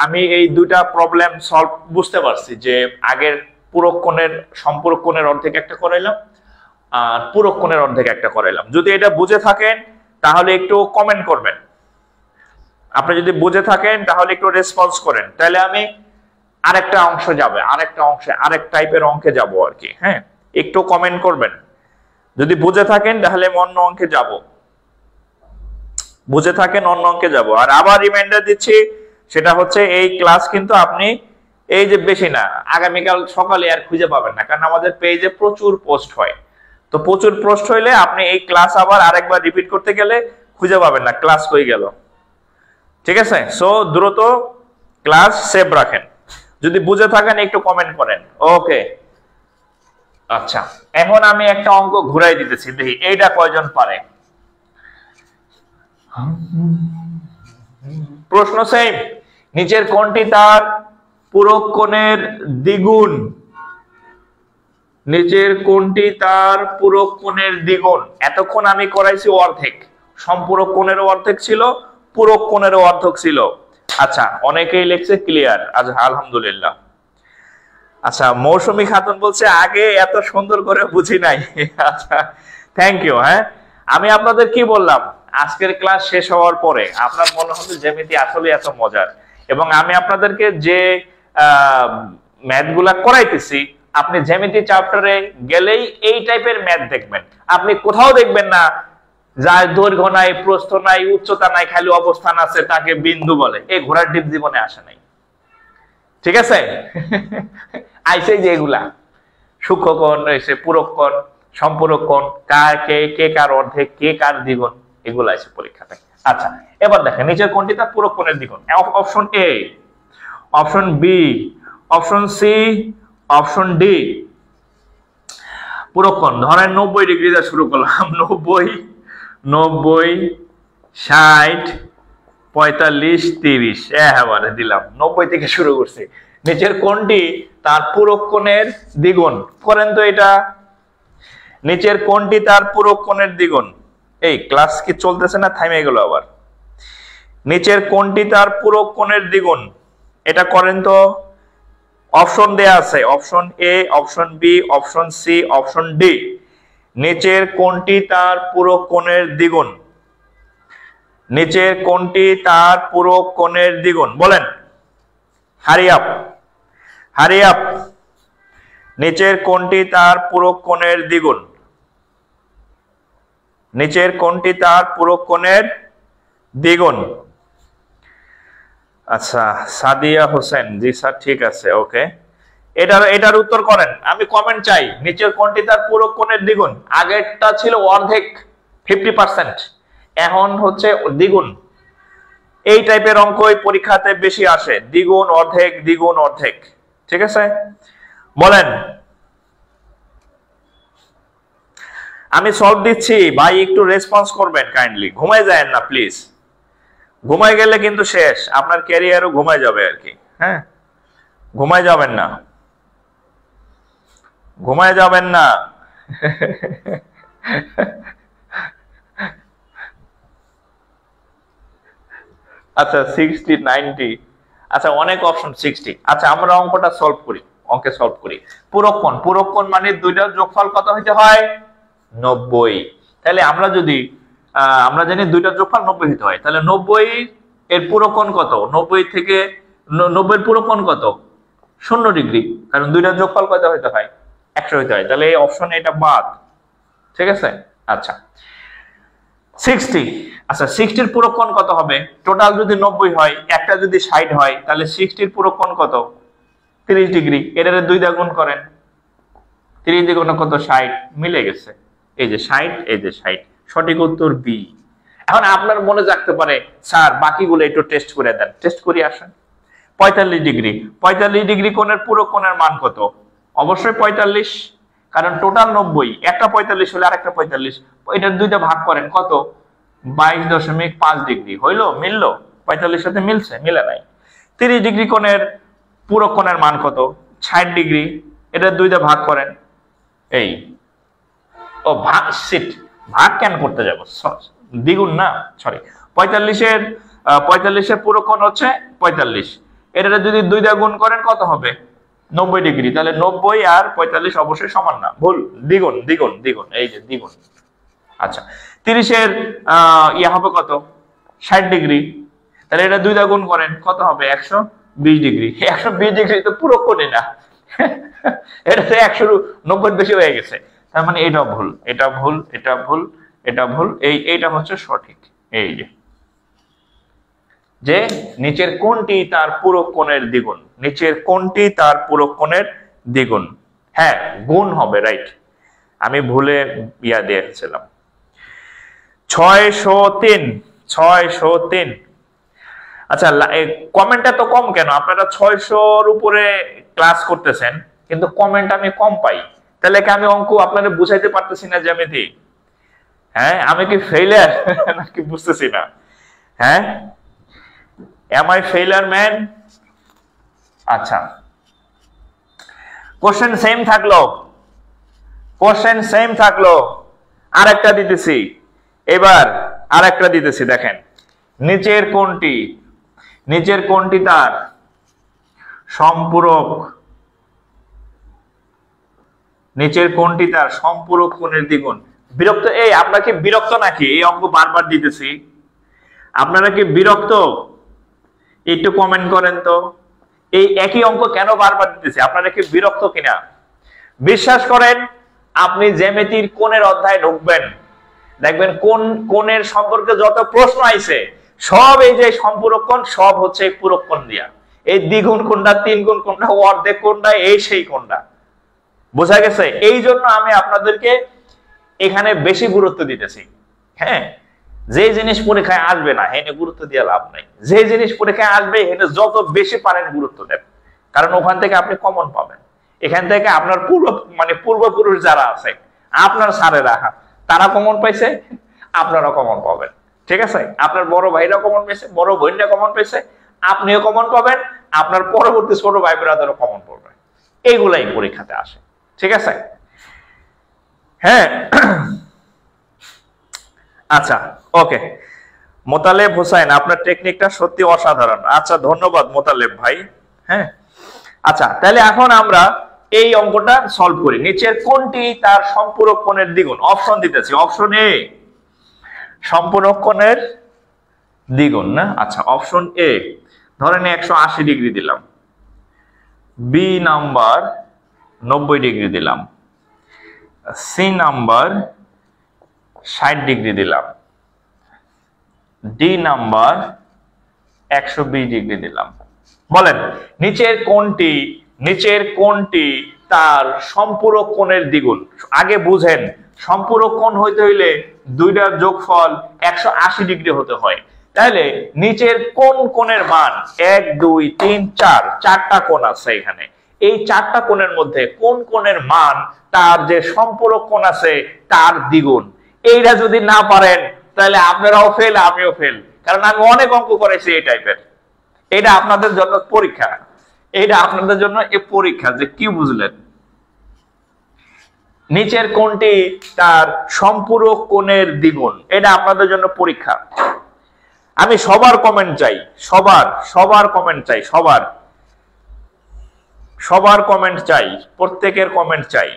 আমি এই দুইটা প্রবলেম সলভ বুঝতে পারছি, যে আগের পূরক কোণের সম্পূরক কোণের অর্ধেক একটা করাইলাম আর পূরক কোণের অর্ধেক একটা করাইলাম, যদি এটা বুঝে থাকেন তাহলে একটু কমেন্ট করবেন। আপনি যদি বুঝে থাকেন তাহলে একটু রেসপন্স করেন, তাহলে আমি আরেকটা অংশ যাবে, আরেকটা অংশে আরেক টাইপের অঙ্কে যাব আর কি। হ্যাঁ, একটু কমেন্ট করবেন। যদি বুঝে থাকেন তাহলে আমি অন্য অঙ্কে যাব, বুঝে থাকেন অন্য অঙ্কে যাব। আর আবার রিমাইন্ডার দিচ্ছি, সেটা হচ্ছে এই ক্লাস কিন্তু আপনি এই যে বেশি না, আগামীকাল সকালে আর খুঁজে পাবেন না, কারণ আমাদের পেজে প্রচুর পোস্ট হয়। তো প্রচুর পোস্ট হইলে আপনি এই ক্লাস আবার আরেকবার রিপিট করতে গেলে খুঁজে পাবেন না ক্লাস হয়ে গেল। ঠিক আছে, সো দ্রুত ক্লাস সেভ রাখেন। যদি বুঝে থাকেন একটু কমেন্ট করেন। ওকে, আচ্ছা, এখন আমি একটা অঙ্ক ঘুরাই দিতেছি, দেখি এইটা কয়জন পারে। প্রশ্ন সেম, নিচের কোণটি তার পূরক কোণের দ্বিগুণ, নিচের কোণটি তার পূরক কোণের দ্বিগুণ। এতক্ষণ আমি করাইছি অর্ধেক, সম্পূরক কোণেরও অর্ধেক ছিল, পূরক কোণেরও অর্ধেক ছিল। আচ্ছা, অনেকেই লিখছে ক্লিয়ার, আজ আলহামদুলিল্লাহ। আচ্ছা, মৌসুমী খাতুন বলছে আগে এত সুন্দর করে বুঝি নাই। আচ্ছা, থ্যাংক ইউ। হ্যাঁ, আমি আপনাদের কি বললাম, আজকের ক্লাস শেষ হওয়ার পরে আপনার মনে হবে জ্যামিতি আসলে এত মজার, এবং আমি আপনাদেরকে যে ম্যাথ গুলা করাইতেছি, আপনি জ্যামিতি চ্যাপ্টারে গেলেই এই টাইপের ম্যাথ দেখবেন। আপনি কোথাও দেখবেন না যার দৈর্ঘ্য নাই, প্রস্থ নাই, উচ্চতা নাই, খালি অবস্থান আছে, তাকে বিন্দু বলে। এই ঘোড়ার ডিপ জীবনে আসে নাই। ঠিক আছে, আইসে যে এগুলা সূক্ষ্মকোণ, এসে পূরক কোণ, সম্পূরক কোণ, কার কে কার অর্ধেক, কে কার দ্বিগুণ, এগুলো আছে পরীক্ষাতে। আচ্ছা, এবার দেখেন নিচের কোণটি তার পূরক কোণের দ্বিগুণ। Option A, option B, option C, option D. পূরক কোণ ধরেন 90 ডিগ্রি দিয়ে শুরু করলাম, 90, 60, 45, 30, এবারে দিলাম 90 থেকে শুরু করছি। নিচের কোণটি তার পূরক কোণের দ্বিগুণ করেন তো এটা। নিচের কোণটি তার পূরক কোণের দ্বিগুণ। এই ক্লাস কি চলতেছে না, থামে গেল আবার। নিচের কোণটি তার পূরক কোণের দ্বিগুণ, এটা করেন তো। অপশন দেয়া আছে, option A, option B, option C, option D. নিচের কোণটি তার পূরক কোণের দ্বিগুণ, নিচের কোণটি তার পূরক কোণের দ্বিগুণ, বলেন। Hurry up, hurry up. নিচের কোণটি তার পূরক কোণের দ্বিগুণ, নিচের কোণটি তার পূরক কোণের দ্বিগুণ। আচ্ছা, সাদিয়া হোসেন, জি স্যার, ঠিক আছে, ওকে। এটার উত্তর করেন, আমি কমেন্ট চাই। নিচের কোণটি তার পূরক কোণের দ্বিগুণ, আগেরটা ছিল অর্ধেক 50%, এখন হচ্ছে দ্বিগুণ। এই টাইপের অঙ্কই পরীক্ষাতে বেশি আসে, দ্বিগুণ অর্ধেক, দ্বিগুণ অর্ধেক। ঠিক আছে, বলেন। আমি সলভ দিচ্ছি ভাই, একটু রেসপন্স করবেন কাইন্ডলি। ঘুমাই যায় না প্লিজ, ঘুমাই গেলে কিন্তু শেষ, আপনার ক্যারিয়ারও ঘুমাই যাবে আর কি। হ্যাঁ, ঘুমাই যাবেন না, ঘুমাই যাবেন না। আচ্ছা, 60, 90, আচ্ছা অনেক অপশন 60। আচ্ছা, আমরা অঙ্কটা সলভ করি, অঙ্কে সলভ করি। পূরক কোণ, পূরক কোণ মানে দুইটার যোগফল কত হইতে হয়? 90। তাহলে আমরা যদি আমরা জানি দুইটার যোগফল 90 হইতে হয়, তাহলে 90 এর পূরক কোণ কত? 90 থেকে 90 এর পূরক কোণ কত? 0 ডিগ্রি, কারণ দুইটার যোগফল কত হইতে হয়? 100 হইতে হয়। তাহলে এই অপশনে এটা বাদ। ঠিক আছে, আচ্ছা 60। আচ্ছা, 60 এর পূরক কোণ কত হবে? টোটাল যদি 90 হয়, একটা যদি 60 হয়, তাহলে 60 এর পূরক কোণ কত? 30 ডিগ্রি। এটারে 2 দিয়ে গুণ করেন, 30 দিয়ে গুণ কত? 60, মিলে গেছে। এই যে 60, এই যে 60, সঠিক উত্তর বি। এখন আপনার মনে জাগতে পারে, স্যার বাকিগুলো একটু টেস্ট করে দেন। টেস্ট করি আসেন। 45 ডিগ্রি, 45 ডিগ্রি কোণের পূরক কোণের মান কত? অবশ্যই 45, কারণ টোটাল 90, একটা 45 হলে আরেকটা 45, এটার দুইটা ভাগ করেন, কত? 22.5 ডিগ্রি। হইলো? মিললো? 45 সাথে মিলছে? মিলে নাই। 30 ডিগ্রি কোণের পূরক কোণের মান কত? 60 ডিগ্রি। এটার দুইটা ভাগ করেন, এই ও ভাগ সিট, ভাগ কেন করতে যাব, দ্বিগুণ না, সরি। 45-এর পুরো কোণ হচ্ছে 45, এটা যদি 2 দিয়ে গুণ করেন কত হবে, 90 ডিগ্রি। তাহলে 90 আর 45 অবশ্যই সমান না, ভুল, দ্বিগুণ দ্বিগুণ দ্বিগুণ, এই যে দ্বিগুণ। আচ্ছা, 30-এর ইয়া হবে কত, 60 ডিগ্রি। তাহলে এটা 2 দিয়ে গুণ করেন কত হবে, 120 ডিগ্রি। 120 ডিগ্রি তো পুরো কোণে না, এটা তো 190 বেশি হয়ে গেছে। তার মানে এটা ভুল, এটা ভুল, এটা ভুল, এটা ভুল, এইটা হচ্ছে সঠিক। এই যে নিচের কোণটি তার পুরো কোণের দ্বিগুণ, নিচের কোণটি তার পুরো কোণের দ্বিগুণ। হ্যাঁ, গুণ হবে, রাইট, আমি ভুলে ইয়া দিয়েছিলাম। 603, 603। আচ্ছা, কমেন্টটা তো কম কেন? আপনারা 600-র উপরে ক্লাস করতেছেন, কিন্তু কমেন্ট আমি কম পাই। তাহলে কি আমি অঙ্ক আপনাদের বুঝাইতে পারতেছি না জ্যামিতি? হ্যাঁ, আমি কি ফেইলার নাকি বুঝতেছি না? হ্যাঁ, am I failure man? আচ্ছা, কোশ্চেন সেম থাকলো, কোশ্চেন সেম থাকলো, আরেকটা দিতেছি, এবার আরেকটা দিতেছি। দেখেন, নিচের কোণটি, নিচের কোণটি তার সম্পূরক, নিচের কোণটি তার সম্পূরক কোণের দ্বিগুণ। বিরক্ত, এই আপনারা কি বিরক্ত নাকি এই অঙ্ক বারবার দিতেছি? আপনারা কি বিরক্ত? একটু কমেন্ট করেন তো, এই একই অঙ্ক কেন বারবার দিতেছি, আপনারা কি বিরক্ত কিনা? বিশ্বাস করেন, আপনি জ্যামিতির কোণের অধ্যায়ে ঢুকবেন, দেখবেন কোন কোণের সম্পর্কে যত প্রশ্ন আইছে সব এই যে সম্পূরক কোণ, সব হচ্ছে এই পূরক কোণ দিয়া। এই দ্বিগুণ কোণটা, 3 গুণ কোণটা, অর্ধেক কোণটা, এই সেই কোণটা। বোঝা গেছে? এই জন্য আমি আপনাদেরকে এখানে বেশি গুরুত্ব দিতেছি। হ্যাঁ, যে জিনিস পরীক্ষায় আসবে না হেনে গুরুত্ব দিয়ে লাভ নাই, যে জিনিস পরীক্ষায় আসবে হেনে যত বেশি পারেন গুরুত্ব দেন, কারণ ওখান থেকে আপনি কমন পাবেন। এখান থেকে আপনার পূর্বপুরুষ যারা আছে, আপনার স্যারেরা, তারা কমন পাইছে, আপনারা কমন পাবেন। ঠিক আছে? আপনার বড় ভাইরা কমন পেয়েছে, বড় বোনরা কমন পেয়েছে, আপনিও কমন পাবেন, আপনার পরবর্তী ছোট ভাই বোনেরাও কমন পাবে। এইগুলাই পরীক্ষাতে আসে। ঠিক আছে? হ্যাঁ, আচ্ছা, ওকে। মোতালেব হোসেন, আপনার টেকনিকটা সত্যি অসাধারণ। আচ্ছা, ধন্যবাদ মোতালেব ভাই। হ্যাঁ, আচ্ছা, তাহলে এখন আমরা এই অঙ্কটা সলভ করি। নিচের কোণটি তার সম্পূরক কোণের দ্বিগুণ। অপশন দিতেছি, অপশন এ সম্পূরক কোণের দ্বিগুণ না? আচ্ছা, অপশন এ ধরেন 180 ডিগ্রি দিলাম, বি নাম্বার 90 ডিগ্রি দিলাম, সি নাম্বার 60 ডিগ্রি দিলাম, ডি নাম্বার 120 ডিগ্রি দিলাম। বলেন, নিচের কোণটি তার সম্পূরক কোণের দ্বিগুণ। আগে বুঝেন, সম্পূরক কোণ হইতে হইলে দুইটার যোগফল 180 ডিগ্রি হতে হয়। তাহলে নিচের কোন কোণের মান 1 2 3 4, চারটা কোণ আছে এখানে। এই চারটা কোণের মধ্যে কোন কোণের মান তার যে সম্পূরক কোণ আছে তার দ্বিগুণ। এইটা যদি না পারেন তাহলে আপনারাও ফেল, আমিও ফেল, কারণ আমি অনেক অঙ্ক করেছি এই টাইপের। এটা আপনাদের জন্য পরীক্ষা, এটা আপনাদের জন্য এই পরীক্ষা যে কি বুঝলেন। নিচের কোণটি তার সম্পূরক কোণের দ্বিগুণ, এটা আপনাদের জন্য পরীক্ষা। আমি সবার কমেন্ট চাই, সবার কমেন্ট চাই, সবার কমেন্ট চাই, প্রত্যেকের কমেন্ট চাই।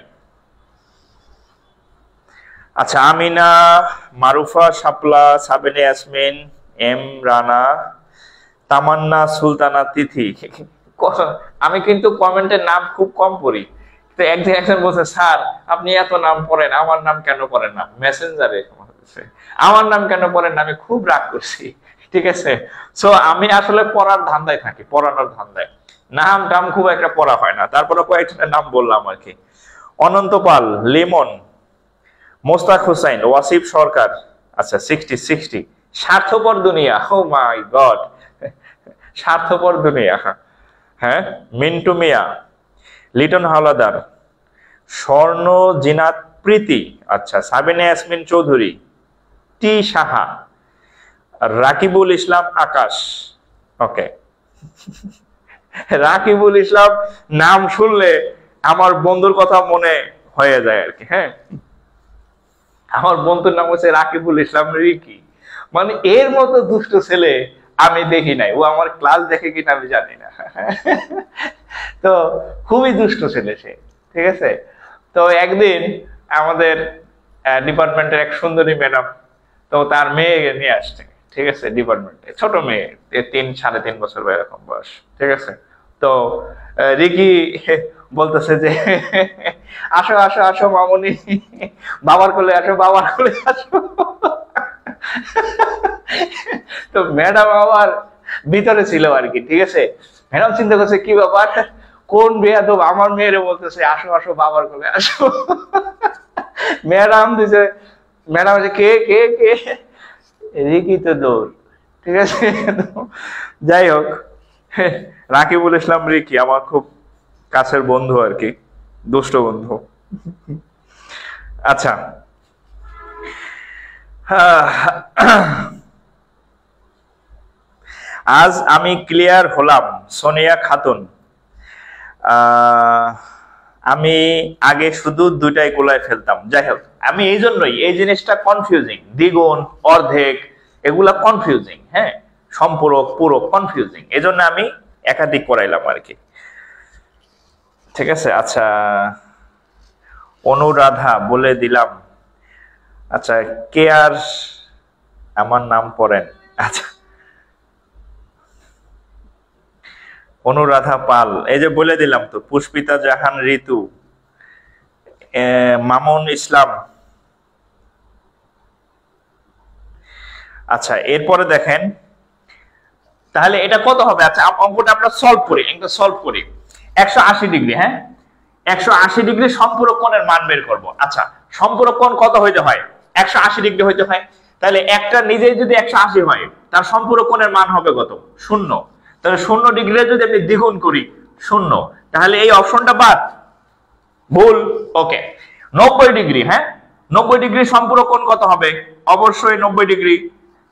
আচ্ছা, আমিনা, মারুফা, শাপলা, সাবিনা ইয়াসমিন, এম রানা, তামান্না, সুলতানা, তিথি। আমি কিন্তু কমেন্টের নাম খুব কম পড়ি, তো একজন বলছে স্যার আপনি এত নাম পড়েন, আমার নাম কেন পড়েন না? মেসেঞ্জারে আমার নাম কেন পড়েন না? আমি খুব রাগ করছি। ঠিক আছে, সো আমি আসলে পড়ার ধান্দায় থাকি, পড়ানোর ধান্দায়, নাম টাম খুব একটা পড়া হয় না। তারপরে কয়েকজনের নাম বললাম আর কি। অনন্ত পাল, লিমন, মোস্তাক হোসেন, ওয়াসিফ সরকার। আচ্ছা, 60 স্বার্থপর দুনিয়া, ও মাই গড, স্বার্থপর দুনিয়া। হ্যাঁ, মিন্টু মিয়া, লিটন হাওলাদার, স্বর্ণ জিনাত প্রীতি, আচ্ছা, সাবিনা ইয়াসমিন চৌধুরী, টি সাহা, রাকিবুল ইসলাম আকাশ। ওকে, রাকিবুল ইসলাম নাম শুনলে আমার বন্ধুর কথা মনে হয়ে যায় আর কি। হ্যাঁ, আমার বন্ধুর নাম হচ্ছে রাকিবুল ইসলাম রিকি। মানে এর মতো দুষ্ট ছেলে আমি দেখি নাই। ও আমার ক্লাস দেখে কিনা আমি জানি না। তো খুবই দুষ্ট ছেলে সে, ঠিক আছে। তো একদিন আমাদের ডিপার্টমেন্টের এক সুন্দরী ম্যাডাম তো তার মেয়ে নিয়ে আসছে, ঠিক আছে, ডিপার্টমেন্টে ছোট মেয়ে, 3-3.5 বছর বা এরকম বয়স, ঠিক আছে। তো রিকি বলতেছে যে আসো আসো আসো মামুনি, বাবার কোলে আসো, বাবার কোলে আসো। তো ম্যাডাম আবার ভিতরে ছিল আর কি, ঠিক আছে। ম্যাডাম চিন্তা করছে কি ব্যাপার, কোন বেয়াদব আমার মেয়েরে বলতেছে আসো আসো বাবার কোলে আসো। ম্যাডাম দিছে, ম্যাডাম কে কে কে, রিকি তো দৌড়, ঠিক আছে। যাই হোক, রাকিবুল ইসলাম রিকি আমার খুব কাছের বন্ধু আর কি, দুষ্ট বন্ধু। আচ্ছা, আজ আমি ক্লিয়ার হলাম সোনিয়া খাতুন। আমি আগে শুধু দুইটাই গোলায় ফেলতাম। যাই হোক, আমি এই জন্যই এই জিনিসটা কনফিউজিং, দ্বিগুণ অর্ধেক এগুলা কনফিউজিং, হ্যাঁ, সম্পূরক পূরক কনফিউজিং, এই জন্য আমি একাধিক করাইলাম আর কি, ঠিক আছে। আচ্ছা, অনুরাধা বলে দিলাম। আচ্ছা, কে আর আমার নাম পড়েন? আচ্ছা, অনুরাধা পাল, এই যে বলে দিলাম তো। পুষ্পিতা জাহান ঋতু, মামুন ইসলাম। আচ্ছা, এরপরে দেখেন তাহলে এটা কত হবে। আচ্ছা, অঙ্কটা আমরা সলভ করি, একটা সলভ করি। 180 ডিগ্রি, হ্যাঁ, 180 ডিগ্রি সম্পূরক কোণের মান বের করব। আচ্ছা, সম্পূরক কোণ কত হইতে হয়? 180 ডিগ্রি হইতে হয়। তাহলে একটা নিজেই যদি 180 হয়, তার সম্পূরক কোণের মান হবে কত? 0। তাহলে 0 ডিগ্রি যদি আমি দ্বিগুণ করি 0, তাহলে এই অপশনটা বাদ, ভুল। ওকে, 90 ডিগ্রি, হ্যাঁ, 90 ডিগ্রি সম্পূরক কোণ কত হবে? অবশ্যই 90 ডিগ্রি।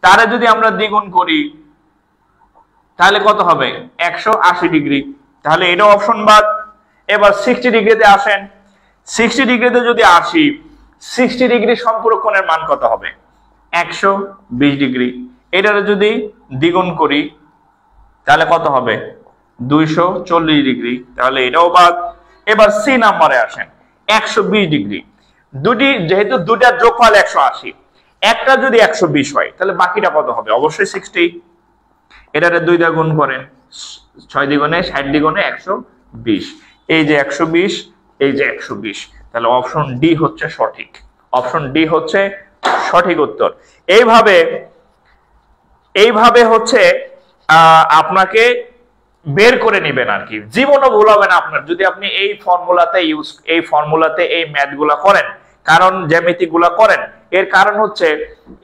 তারে যদি আমরা দ্বিগুণ করি তাহলে কত হবে? 180 ডিগ্রি। তাহলে এটা অপশন বাদ। এবার 60 ডিগ্রিতে আসেন। 60 ডিগ্রিতে যদি আসি, 60 ডিগ্রি সম্পূরক কোণের মান কত হবে? 120 ডিগ্রি। এটারে যদি দ্বিগুণ করি তাহলে কত হবে? 240 ডিগ্রি। তাহলে এটাও বাদ। এবার সি নাম্বারে আসেন, 120 ডিগ্রি। দুটি যেহেতু দুটার যোগফল 180, একটা যদি 120 হয় তাহলে বাকিটা কত হবে? অবশ্যই 60। এটারে 2 দিয়ে গুণ করেন, 6 দ্বিগুণে 60 দ্বিগুণে 120। এই যে 120, এই যে 120, তাহলে অপশন ডি হচ্ছে সঠিক। অপশন ডি হচ্ছে সঠিক উত্তর। এইভাবে হচ্ছে আপনাকে বের করে নেবেন আর কি, জীবনও ভুল হবে না আপনার যদি আপনি এই ফর্মুলাতে এই ম্যাথগুলা করেন, কারণ জ্যামিতি গুলা করেন। এর কারণ হচ্ছে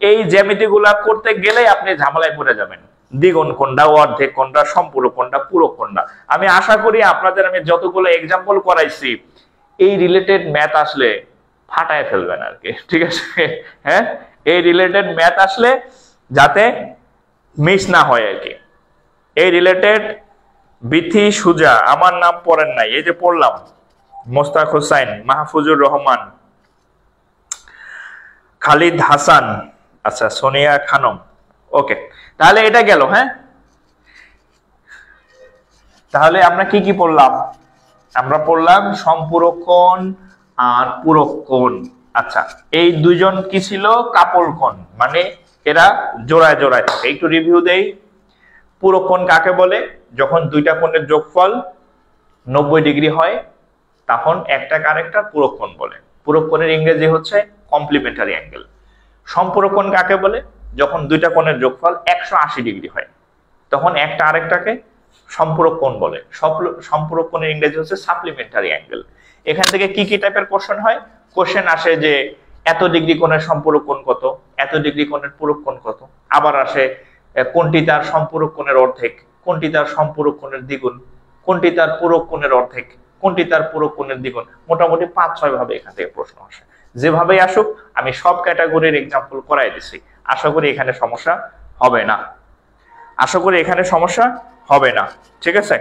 এই জ্যামিতি গুলা করতে গেলে আপনি ঝামেলায় পড়ে যাবেন, দ্বিগুণ কোনটা, অর্ধেক কোনটা, সম্পূরক কোনটা, পূরক কোনটা। আমি আশা করি আপনাদের আমি যতগুলো এক্সাম্পল করাইছি এই রিলেটেড ম্যাথ আসলে ফাটায় ফেলবেন আর কি, ঠিক আছে। হ্যাঁ, এই রিলেটেড ম্যাথ আসলে যাতে মিস না হয় আর কি। এই রিলেটেড বিথি সুজা, আমার নাম পড়েন নাই, এই যে পড়লাম, মোস্তাক হোসাইন, মাহফুজুর রহমান, খালিদ হাসান, আচ্ছা, সোনিয়া খানম। ওকে, তাহলে এটা গেল। হ্যাঁ, তাহলে আমরা কি কি পড়লাম? আমরা পড়লাম সম্পূরক কোণ আর পূরক কোণ। আচ্ছা, এই দুইজন কি ছিল? কাপল কোণ, মানে এরা জোড়ায় জোড়ায় থাকে। একটু রিভিউ দেই। পূরক কোণ কাকে বলে? যখন দুইটা কোণের যোগফল 90 ডিগ্রি হয় তখন একটাকে আরেকটা পূরক কোণ বলে। পূরক কোণের ইংরেজি হচ্ছে কমপ্লিমেন্টারি অ্যাঙ্গেল। সম্পূরক কোণ কাকে বলে? যখন দুইটা কোণের যোগফল 180 ডিগ্রি হয় তখন একটা আরেকটাকে সম্পূরক কোণ বলে। সম্পূরক কোণের ইংরেজি হচ্ছে সাপ্লিমেন্টারি অ্যাঙ্গেল। এখান থেকে কি কি টাইপের কোশ্চেন হয়? কোশ্চেন আসে যে এত ডিগ্রি কোণের সম্পূরক কোণ কত, এত ডিগ্রি কোণের পূরক কোণ কত। আবার আসে কোনটি তার সম্পূরক কোণের অর্ধেক, কোনটি তার সম্পূরক কোণের দ্বিগুণ, কোনটি তার পূরক কোণের অর্ধেক, কোনটি তার পূরক কোণের দ্বিগুণ। মোটামুটি 5-6 ভাবে এখান থেকে প্রশ্ন আসে। যেভাবেই আসুক আমি সব ক্যাটাগরির এক্সাম্পল করাই দিছি। আশা করি এখানে সমস্যা হবে না, আশা করি এখানে সমস্যা হবে না, ঠিক আছে।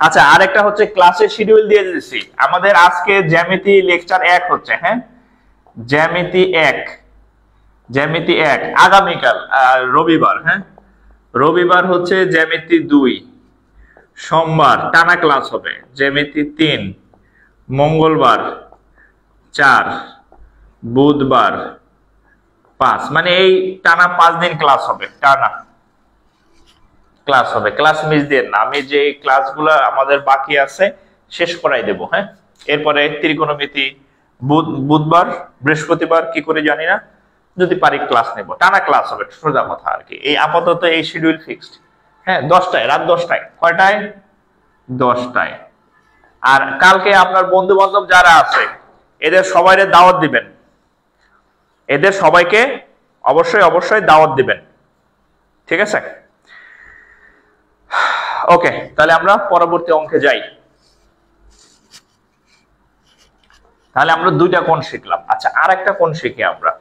আচ্ছা, আরেকটা হচ্ছে ক্লাসের শিডিউল দিয়ে দিয়েছি। আমাদের আজকে জ্যামিতি লেকচার 1 হচ্ছে, হ্যাঁ, জ্যামিতি 1, জ্যামিতি 1 আগামীকাল রবিবার, হ্যাঁ রবিবার হচ্ছে জ্যামিতি 2, সোমবার টানা ক্লাস হবে জ্যামিতি 3, মঙ্গলবার 4, বুধবার 5, মানে এই টানা 5 দিন ক্লাস হবে, টানা ক্লাস হবে। ক্লাস মিস দিয়ে না, আমি যে ক্লাসগুলো আমাদের বাকি আছে শেষ করাই দেব। হ্যাঁ, এরপরে ত্রিকোণমিতি বুধবার, বৃহস্পতিবার কি করে জানি না, যদি পারি ক্লাস নেব, টানা ক্লাস হবে, সোজা কথা আর কি। এই আপাতত এই শিডিউল ফিক্সড। হ্যাঁ, 10টায়, রাত 10টায়। কয়টায়? 10টায়। আর কালকে আপনার বন্ধু বান্ধব যারা আছে এদের সবাইকে দাওয়াত দিবেন, এদের সবাইকে অবশ্যই অবশ্যই দাওয়াত দিবেন, ঠিক আছে? ওকে, তাহলে আমরা পরবর্তী অঙ্কে যাই। তাহলে আমরা 2টা কোণ শিখলাম। আচ্ছা, আরেকটা কোণ শিখি আমরা,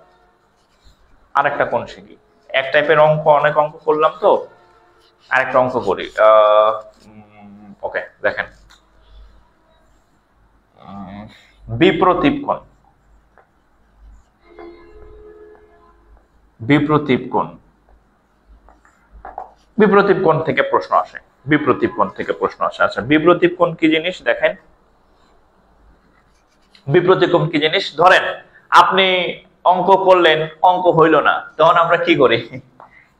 আরেকটা কোণ শিখি। এক টাইপের অঙ্ক, অনেক অঙ্ক করলাম তো, আরেকটা অঙ্ক করি। ওকে, দেখেন, বিপ্রতীপ কোণ। বিপ্রতীপ কোণ, বিপ্রতীপ কোণ থেকে প্রশ্ন আসে, বিপ্রতীপ কোণ থেকে প্রশ্ন আসে। আচ্ছা, বিপ্রতীপ কোণ কি জিনিস দেখেন। বিপ্রতীপ কোণ কি জিনিস? ধরেন আপনি অঙ্ক করলেন, অঙ্ক হইল না, তখন আমরা কি করি?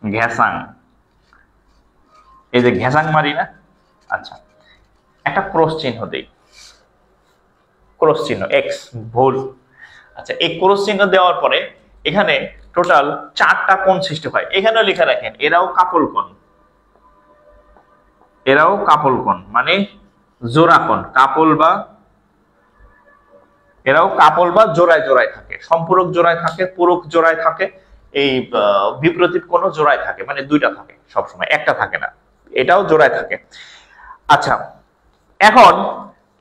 ঘেসাং, এই যে ঘেসাং মারি না। আচ্ছা, একটা ক্রস চিহ্ন দেই, ক্রস চিহ্ন এক্স, ভুল। আচ্ছা, এই ক্রস চিহ্ন দেওয়ার পরে এখানে টোটাল 4টা কোণ সৃষ্টি হয়। এখানেও লিখে রাখেন, এরাও কাপল কোণ, এরাও কাপল কোণ, মানে জোড়া কোণ। কাপল বা, এরাও কাপল বা জোড়ায় জোড়ায় থাকে, সম্পূরক জোড়ায় থাকে, পূরক জোড়ায় থাকে। এই বিপ্রতীপ কোণও জোড়ায় থাকে, মানে 2টা থাকে সবসময়, একটা থাকে না, এটাও জোড়ায় থাকে। আচ্ছা, এখন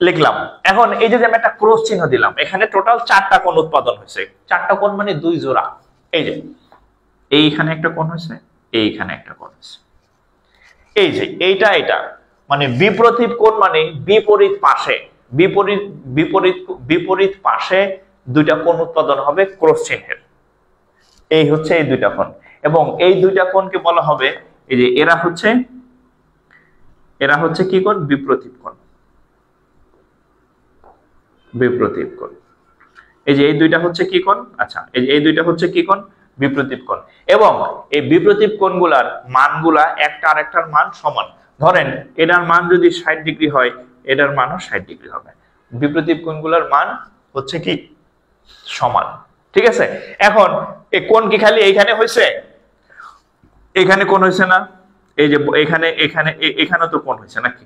লিখলাম, এখন এই যে আমি একটা ক্রস চিহ্ন দিলাম, এখানে টোটাল 4টা কোণ উৎপাদন হয়েছে। 4টা কোণ মানে 2 জোড়া। এই যে এইখানে একটা কোণ হয়েছে, এইখানে একটা কোণ হয়েছে, এই যে এইটা, এটা মানে বিপ্রতীপ কোণ, মানে বিপরীত পাশে, বিপরীত বিপরীত বিপরীত পাশে 2টা কোণ উৎপাদন হবে ক্রস চিহ্নের। এই হচ্ছে এই 2টা কোণ, এবং এই 2টা কোণকে বলা হবে, এই যে এরা হচ্ছে, এরা হচ্ছে কি কোণ? বিপ্রতীপ কোণ, বিপ্রতীপ কোণ। এই যে এই 2টা হচ্ছে কি কোণ? আচ্ছা, এই যে এই 2টা হচ্ছে কি কোণ? বিপ্রতীপ কোণ। এবং এই বিপ্রতীপ কোণগুলার মানগুলা একটা আরেকটার মান সমান। ধরেন এটার মান যদি 60 ডিগ্রি হয়, এটার মানও 60 ডিগ্রি হবে। বিপ্রতীপ কোণগুলার মান হচ্ছে কি? সমান, ঠিক আছে? এখন এই কোণ কি খালি এইখানে হয়েছে? এখানে কোণ হয়েছে না? এই যে এখানে, এখানে, এখানেও তো কোণ হয়েছে নাকি?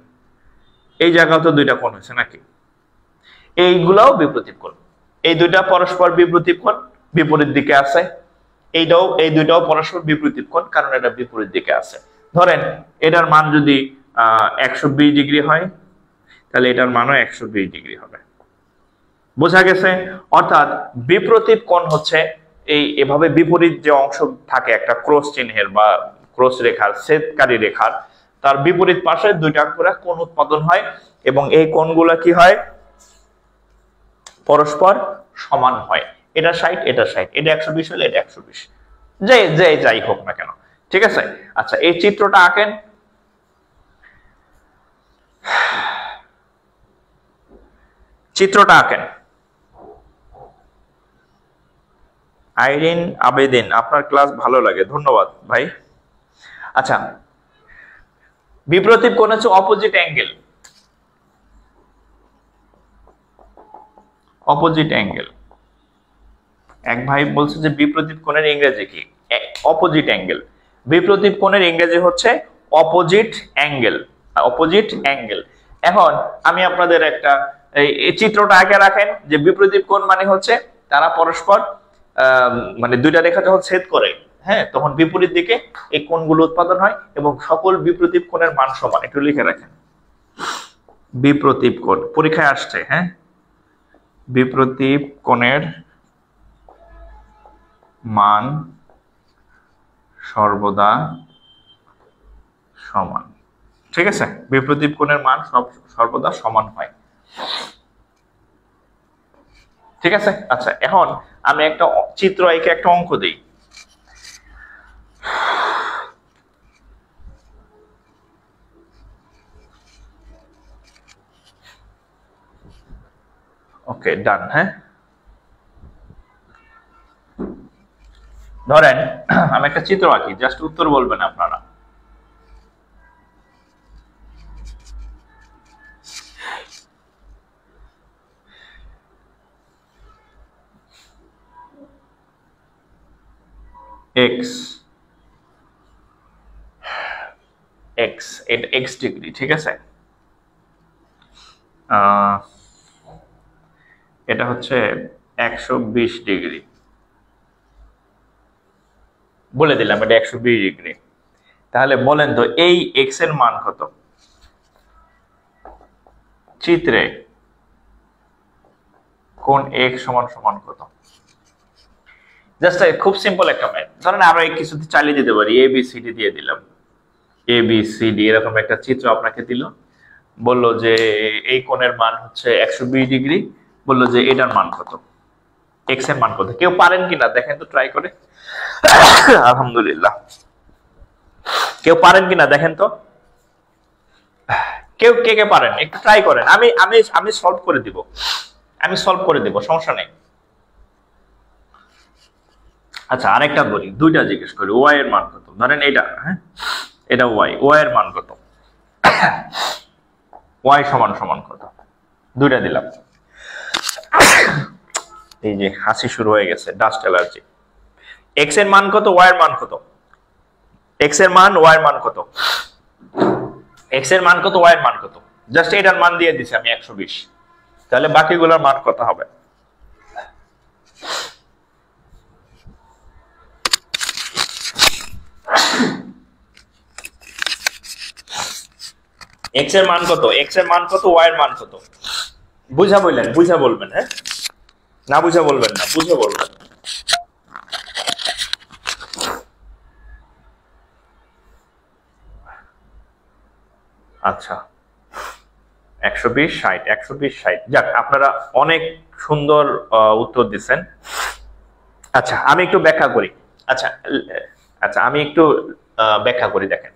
এই জায়গাও তো 2টা কোণ হয়েছে নাকি? এইগুলাও বিপ্রতীপ কোণ। এই 2টা পরস্পর বিপ্রতীপ কোণ, বিপরীত দিকে আছে। এইটাও, এই 2টাও পরস্পর বিপরীত কোণ, কারণ এটা বিপরীত দিকে আছে। ধরেন এটার মান যদি 120 ডিগ্রি হয়, তাহলে এটার মানও 120 ডিগ্রি হবে। বোঝা গেছে? অর্থাৎ বিপ্রতীপ কোণ হচ্ছে এই এভাবে বিপরীত যে অংশ থাকে একটা ক্রস চিহ্নের বা ক্রস রেখার, ছেদকারী রেখার, তার বিপরীত পাশে 2টা করে কোণ উৎপাদন হয়, এবং এই কোণগুলা কি হয়? পরস্পর সমান হয়। এটা 60, এটা 60, এটা 120 হলে এটা 120, যাই হোক না কেন, ঠিক আছে? আচ্ছা, এই চিত্রটা আঁকেন। চিত্রটা আঁকেন। আইরিন আবেদিন, আপনার ক্লাস ভালো লাগে, ধন্যবাদ ভাই। আচ্ছা, বিপ্রতীপ কোণ হচ্ছে অপোজিট অ্যাঙ্গেল, অপোজিট অ্যাঙ্গেল। এক ভাই বলছে যে বিপ্রতীপ কোণের ইংরেজি কি? Opposite angle. বিপ্রতীপ কোণের ইংরেজি হচ্ছে অপোজিট অ্যাঙ্গেল, অপোজিট অ্যাঙ্গেল। এখন আমি আপনাদের একটা এই চিত্রটা আগে রাখেন, যে বিপ্রতীপ কোণ মানে হচ্ছে তারা পরস্পর মানে 2টা রেখা যখন ছেদ করে, হ্যাঁ, তখন বিপরীত দিকে এই কোণগুলো উৎপাদন হয়, এবং সকল বিপ্রতীপ কোণের মান সমান। একটু লিখে রাখেন, বিপ্রতীপ কোণ পরীক্ষায় আসছে। হ্যাঁ, বিপ্রতীপ কোণের মান সর্বদা সমান, ঠিক আছে? বিপ্রতীপ কোণের মান সর্বদা সমান হয়, ঠিক আছে। আচ্ছা, এখন আমি একটা চিত্র এঁকে একটা অঙ্ক দিই। ওকে, ডান। হ্যাঁ, ধরেন আমি একটা চিত্র আঁকি, জাস্ট উত্তর বলবেন আপনারা। এক্স এক্স এটা এক্স ডিগ্রি, ঠিক আছে। এটা হচ্ছে 120 ডিগ্রি, বলে দিলাম এটা 120 ডিগ্রি। তাহলে বলেন তো এই এক্স এর মান কত চিত্রে? কোন এক্স সমান সমান কত? জাস্ট খুব সিম্পল একটা ম্যাথ। ধরেন আমরা এই কিছুতে চালিয়ে দিতে পারি, এ বি সি ডি দিয়ে দিলাম, এ বি সি ডি এরকম একটা চিত্র আপনাকে দিল, বললো যে এই কোণের মান হচ্ছে 120 ডিগ্রি, বললো যে এটার মান কত, এক্স এর মান কত। কেউ পারেন কিনা দেখেন তো, ট্রাই করে। আলহামদুলিল্লাহ, কেউ পারেন কিনা দেখেন তো, কেউ কে কে পারেন একটু ট্রাই করেন। আমি আমি আমি সলভ করে দিব, আমি সলভ করে দিব, সমস্যা নেই। আচ্ছা, আরেকটা বলি, দুইটা জিজ্ঞেস করি, ওয়াই এর মান কত? ধরেন এটা, হ্যাঁ এটা ওয়াই, ওয়াই এর মান কত? ওয়াই সমান সমান কত? দুইটা দিলাম। এই যে হাসি শুরু হয়ে গেছে, ডাস্ট অ্যালার্জি। এক্স এর মান কত, ওয়াই এর মান কত? এক্স এর মান, ওয়াই এর মান কত? এক্স এর মান কত, ওয়াই এর মান কত? জাস্ট এটার মান দিয়ে দিছি আমি 120। তাহলে বাকিগুলোর মান কত হবে? এক্স এর মান কত, এক্স এর মান কত, ওয়াই এর মান কত? বুঝা বললেন, বুঝা বলবেন, হ্যাঁ না বুঝা বলবেন না, বুঝে বলবেন। আচ্ছা, 120 60, 120 60। যাক, আপনারা অনেক সুন্দর উত্তর দিচ্ছেন। আচ্ছা, আমি একটু ব্যাখ্যা করি। আচ্ছা আচ্ছা, আমি একটু ব্যাখ্যা করি। দেখেন,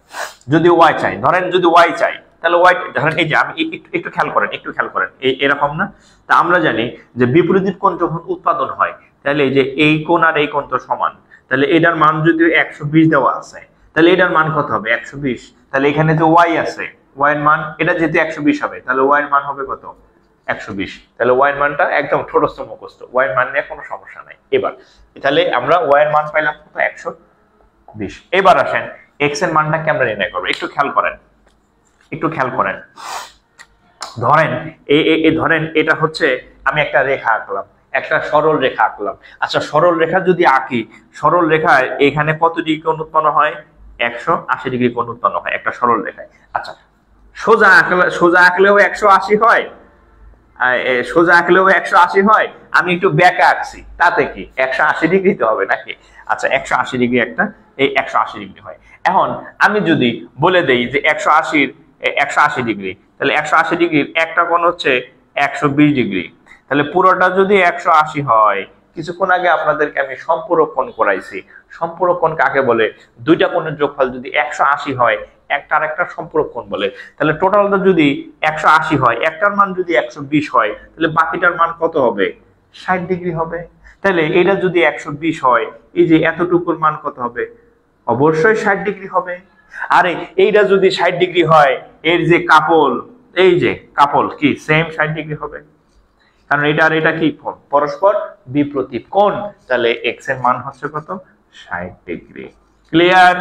যদি ওয়াই চাই, ধরেন যদি ওয়াই চাই, তাহলে ওয়াই, ধরেন এই যে আমি একটু খেয়াল করেন, একটু খেয়াল করেন, এরকম না? তা আমরা জানি যে বিপরীত কোণ যখন উৎপাদন হয়, তাহলে এই যে এই কোণ আর এই কোণ তো সমান, তাহলে এটার মান যদি 120 দেওয়া আছে, তাহলে এটার মান কত হবে? 120। তাহলে এখানে তো ওয়াই আছে, ওয়াই এর মান, এটা যেহেতু 120 হবে, তাহলে ওয়াই এর মান হবে কত? 120। তাহলে ওয়াই এর মানটা একদম ঠোঁটস্থ মুখস্থ, ওয়াই এর মান নিয়ে কোনো সমস্যা নাই। এবার তাহলে আমরা ওয়াই এর মান পাইলাম কত? 120। এবার আসেন এক্স এর মানটা কেমন নির্ণয় করবো, একটু খেয়াল করেন, একটু খেয়াল করেন। ধরেন ধরেন এটা হচ্ছে, আমি একটা রেখা আঁকলাম, একটা সরল রেখা আঁকলাম। আচ্ছা, সরল রেখা যদি আঁকি, সরল রেখায় এখানে কত ডিগ্রি কোণ উৎপন্ন হয়? 180 ডিগ্রি কোণ উৎপন্ন হয় একটা সরল রেখায়। আচ্ছা, সোজা আঁকলেও 180 হয়, সোজা আঁকলেও 180 হয়। আমি একটু ব্যাকা আঁকছি, তাতে কি 180 ডিগ্রি তো হবে নাকি? আচ্ছা, 180 ডিগ্রি একটা, এই 180 ডিগ্রি হয়। এখন আমি যদি বলে দেই যে 180 ডিগ্রি, তাহলে 180 ডিগ্রির একটা কোণ হচ্ছে 120 ডিগ্রি। তাহলে পুরোটা যদি 180 হয়, কিছুক্ষণ আগে আপনাদেরকে আমি সম্পূরক কোণ করাইছি। সম্পূরক কোণ কাকে বলে? দুইটা কোণের যোগফল যদি 180 হয়, একটা আর একটা সম্পূরক কোণ বলে। তাহলে টোটালটা যদি 180 হয়, একটার মান যদি 120 হয়, তাহলে বাকিটার মান কত হবে? 60 ডিগ্রি হবে। তাহলে এটা যদি 120 হয়, এই যে এতটুকুর মান কত হবে? অবশ্যই 60 ডিগ্রি হবে। আরে এইটা যদি 60 ডিগ্রি হয়, এর যে কাপল, এই যে কাপল কি সেম 60 ডিগ্রি হবে, কারণ এটা আর এটা কি কোণ? পরস্পর বিপরীত কোণ। তাহলে এক্স এর মান হচ্ছে কত? 60 ডিগ্রি। ক্লিয়ার?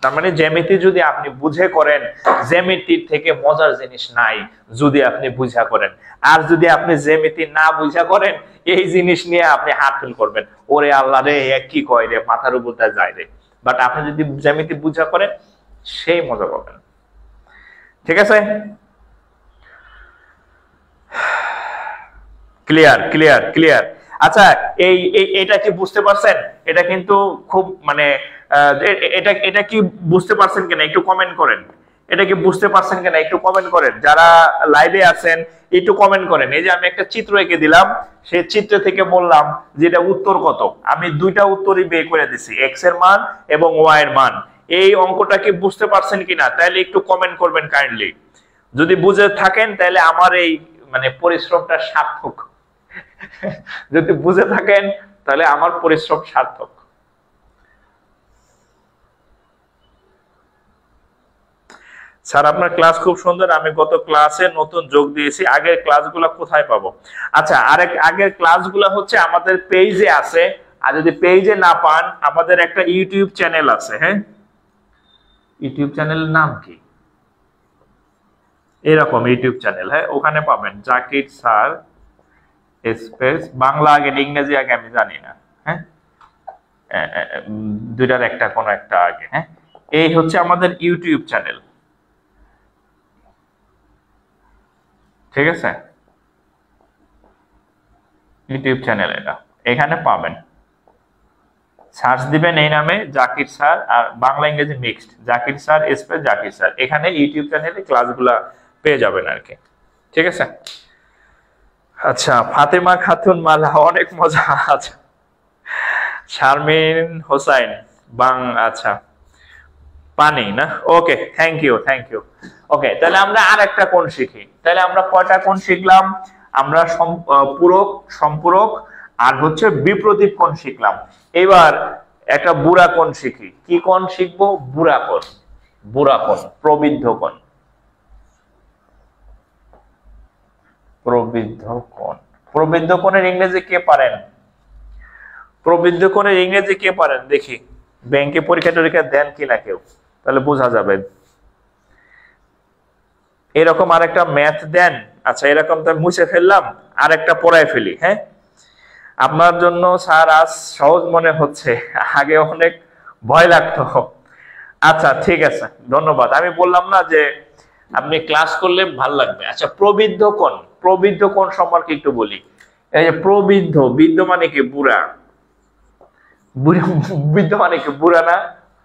তার মানে জ্যামিতি যদি আপনি বুঝে করেন, জ্যামিতির থেকে মজার জিনিস নাই যদি আপনি বুঝা করেন। আর যদি আপনি জ্যামিতি না বুঝা করেন, এই জিনিস নিয়ে আপনি হাত ফেল করবেন, ওরে আল্লাহ রে, কি কয় রে, মাথার উপর যায় রে। বাট আপনি যদি জ্যামিতি বুঝা করেন, সেই মজা পাবেন। ঠিক আছে? Clear clear clear. আচ্ছা, এটা কি বুঝতে পারছেন? এটা কিন্তু খুব মানে এটা কি বুঝতে পারছেন কিনা একটু কমেন্ট করেন। এটা কি বুঝতে পারছেন কিনা একটু কমেন্ট করেন, যারা লাইভে আছেন একটু কমেন্ট করেন। এই যে আমি একটা চিত্র এঁকে দিলাম, সেই চিত্র থেকে বললাম যে এটা উত্তর কত, আমি দুইটা উত্তরই বের করে দিছি, এক্স এর মান এবং ওয়াই এর মান। এই অঙ্কটা কি বুঝতে পারছেন কিনা তাহলে একটু কমেন্ট করবেন কাইন্ডলি। যদি বুঝে থাকেন তাহলে আমার এই মানে পরিশ্রমটা সার্থক। যদি বুঝে থাকেন তাহলে আমার পরিশ্রম সার্থক। স্যার আপনার ক্লাস খুব সুন্দর, আমি গত ক্লাসে নতুন যোগ দিয়েছি, আগের ক্লাসগুলো কোথায় পাবো? আচ্ছা, আগের ক্লাসগুলো হচ্ছে আমাদের পেজে আছে, আর যদি পেজে না পান আমাদের একটা ইউটিউব চ্যানেল আছে। হ্যাঁ, ইউটিউব চ্যানেলের নাম কি? এরকম ইউটিউব চ্যানেল, হ্যাঁ ওখানে পাবেন জাকির স্যার স্পেস বাংলা আগে ইংরেজি আগে আমি জানি না, হ্যাঁ দুইটার একটা কোনো একটা আগে। হ্যাঁ, এই হচ্ছে আমাদের ইউটিউব চ্যানেল, ঠিক আছে? ইউটিউব চ্যানেল এটা, এখানে পাবেন, সার্চ দিবেন এই নামে জাকির স্যার, আর বাংলা ইংরেজি mixed Zakir sir space Zakir sir, এখানে ইউটিউব চ্যানেলে ক্লাসগুলা পেয়ে যাবেন আর কি, ঠিক আছে? আচ্ছা, ফাতেমা খাতুন মালা, অনেক মজা। আচ্ছা, শারমিন হোসাইন বাং, আচ্ছা পানি না, okay thank you thank you. Okay, তাহলে আমরা আর একটা কোণ শিখি। তাহলে আমরা কয়টা কোণ শিখলাম? আমরা পূরক, সম্পূরক আর হচ্ছে বিপ্রতীপ কোণ শিখলাম। এবার একটা বুড়া কোণ শিখি। কি কোণ শিখবো? বুড়া কোণ। বুড়া কোণ, প্রবৃদ্ধ কোণ। প্রবৃদ্ধ কোণ, প্রবৃদ্ধ কোণের ইংরেজি কে পারেন? প্রবৃদ্ধ কোণের ইংরেজি কে পারেন দেখি? ব্যাংকে পরীক্ষা টরীক্ষা দেন কিনা কেউ, তাহলে বোঝা যাবে। এরকম আরেকটা ম্যাথ দেন। আচ্ছা, এরকম তো মুছে ফেললাম, আরেকটা পড়ায় ফেলি। হ্যাঁ, আপনার জন্য স্যার আজ সহজ মনে হচ্ছে, আগে অনেক ভয় লাগতো। আচ্ছা ঠিক আছে, ধন্যবাদ। আমি বললাম না যে আপনি ক্লাস করলে ভাল লাগবে। আচ্ছা, প্রবৃদ্ধ কোণ, প্রবৃদ্ধ কোণ সম্পর্কে একটু বলি। এই যে প্রবৃদ্ধ, বৃদ্ধ মানে কি? বুড়া। বৃদ্ধ মানে কি? বুড়া না?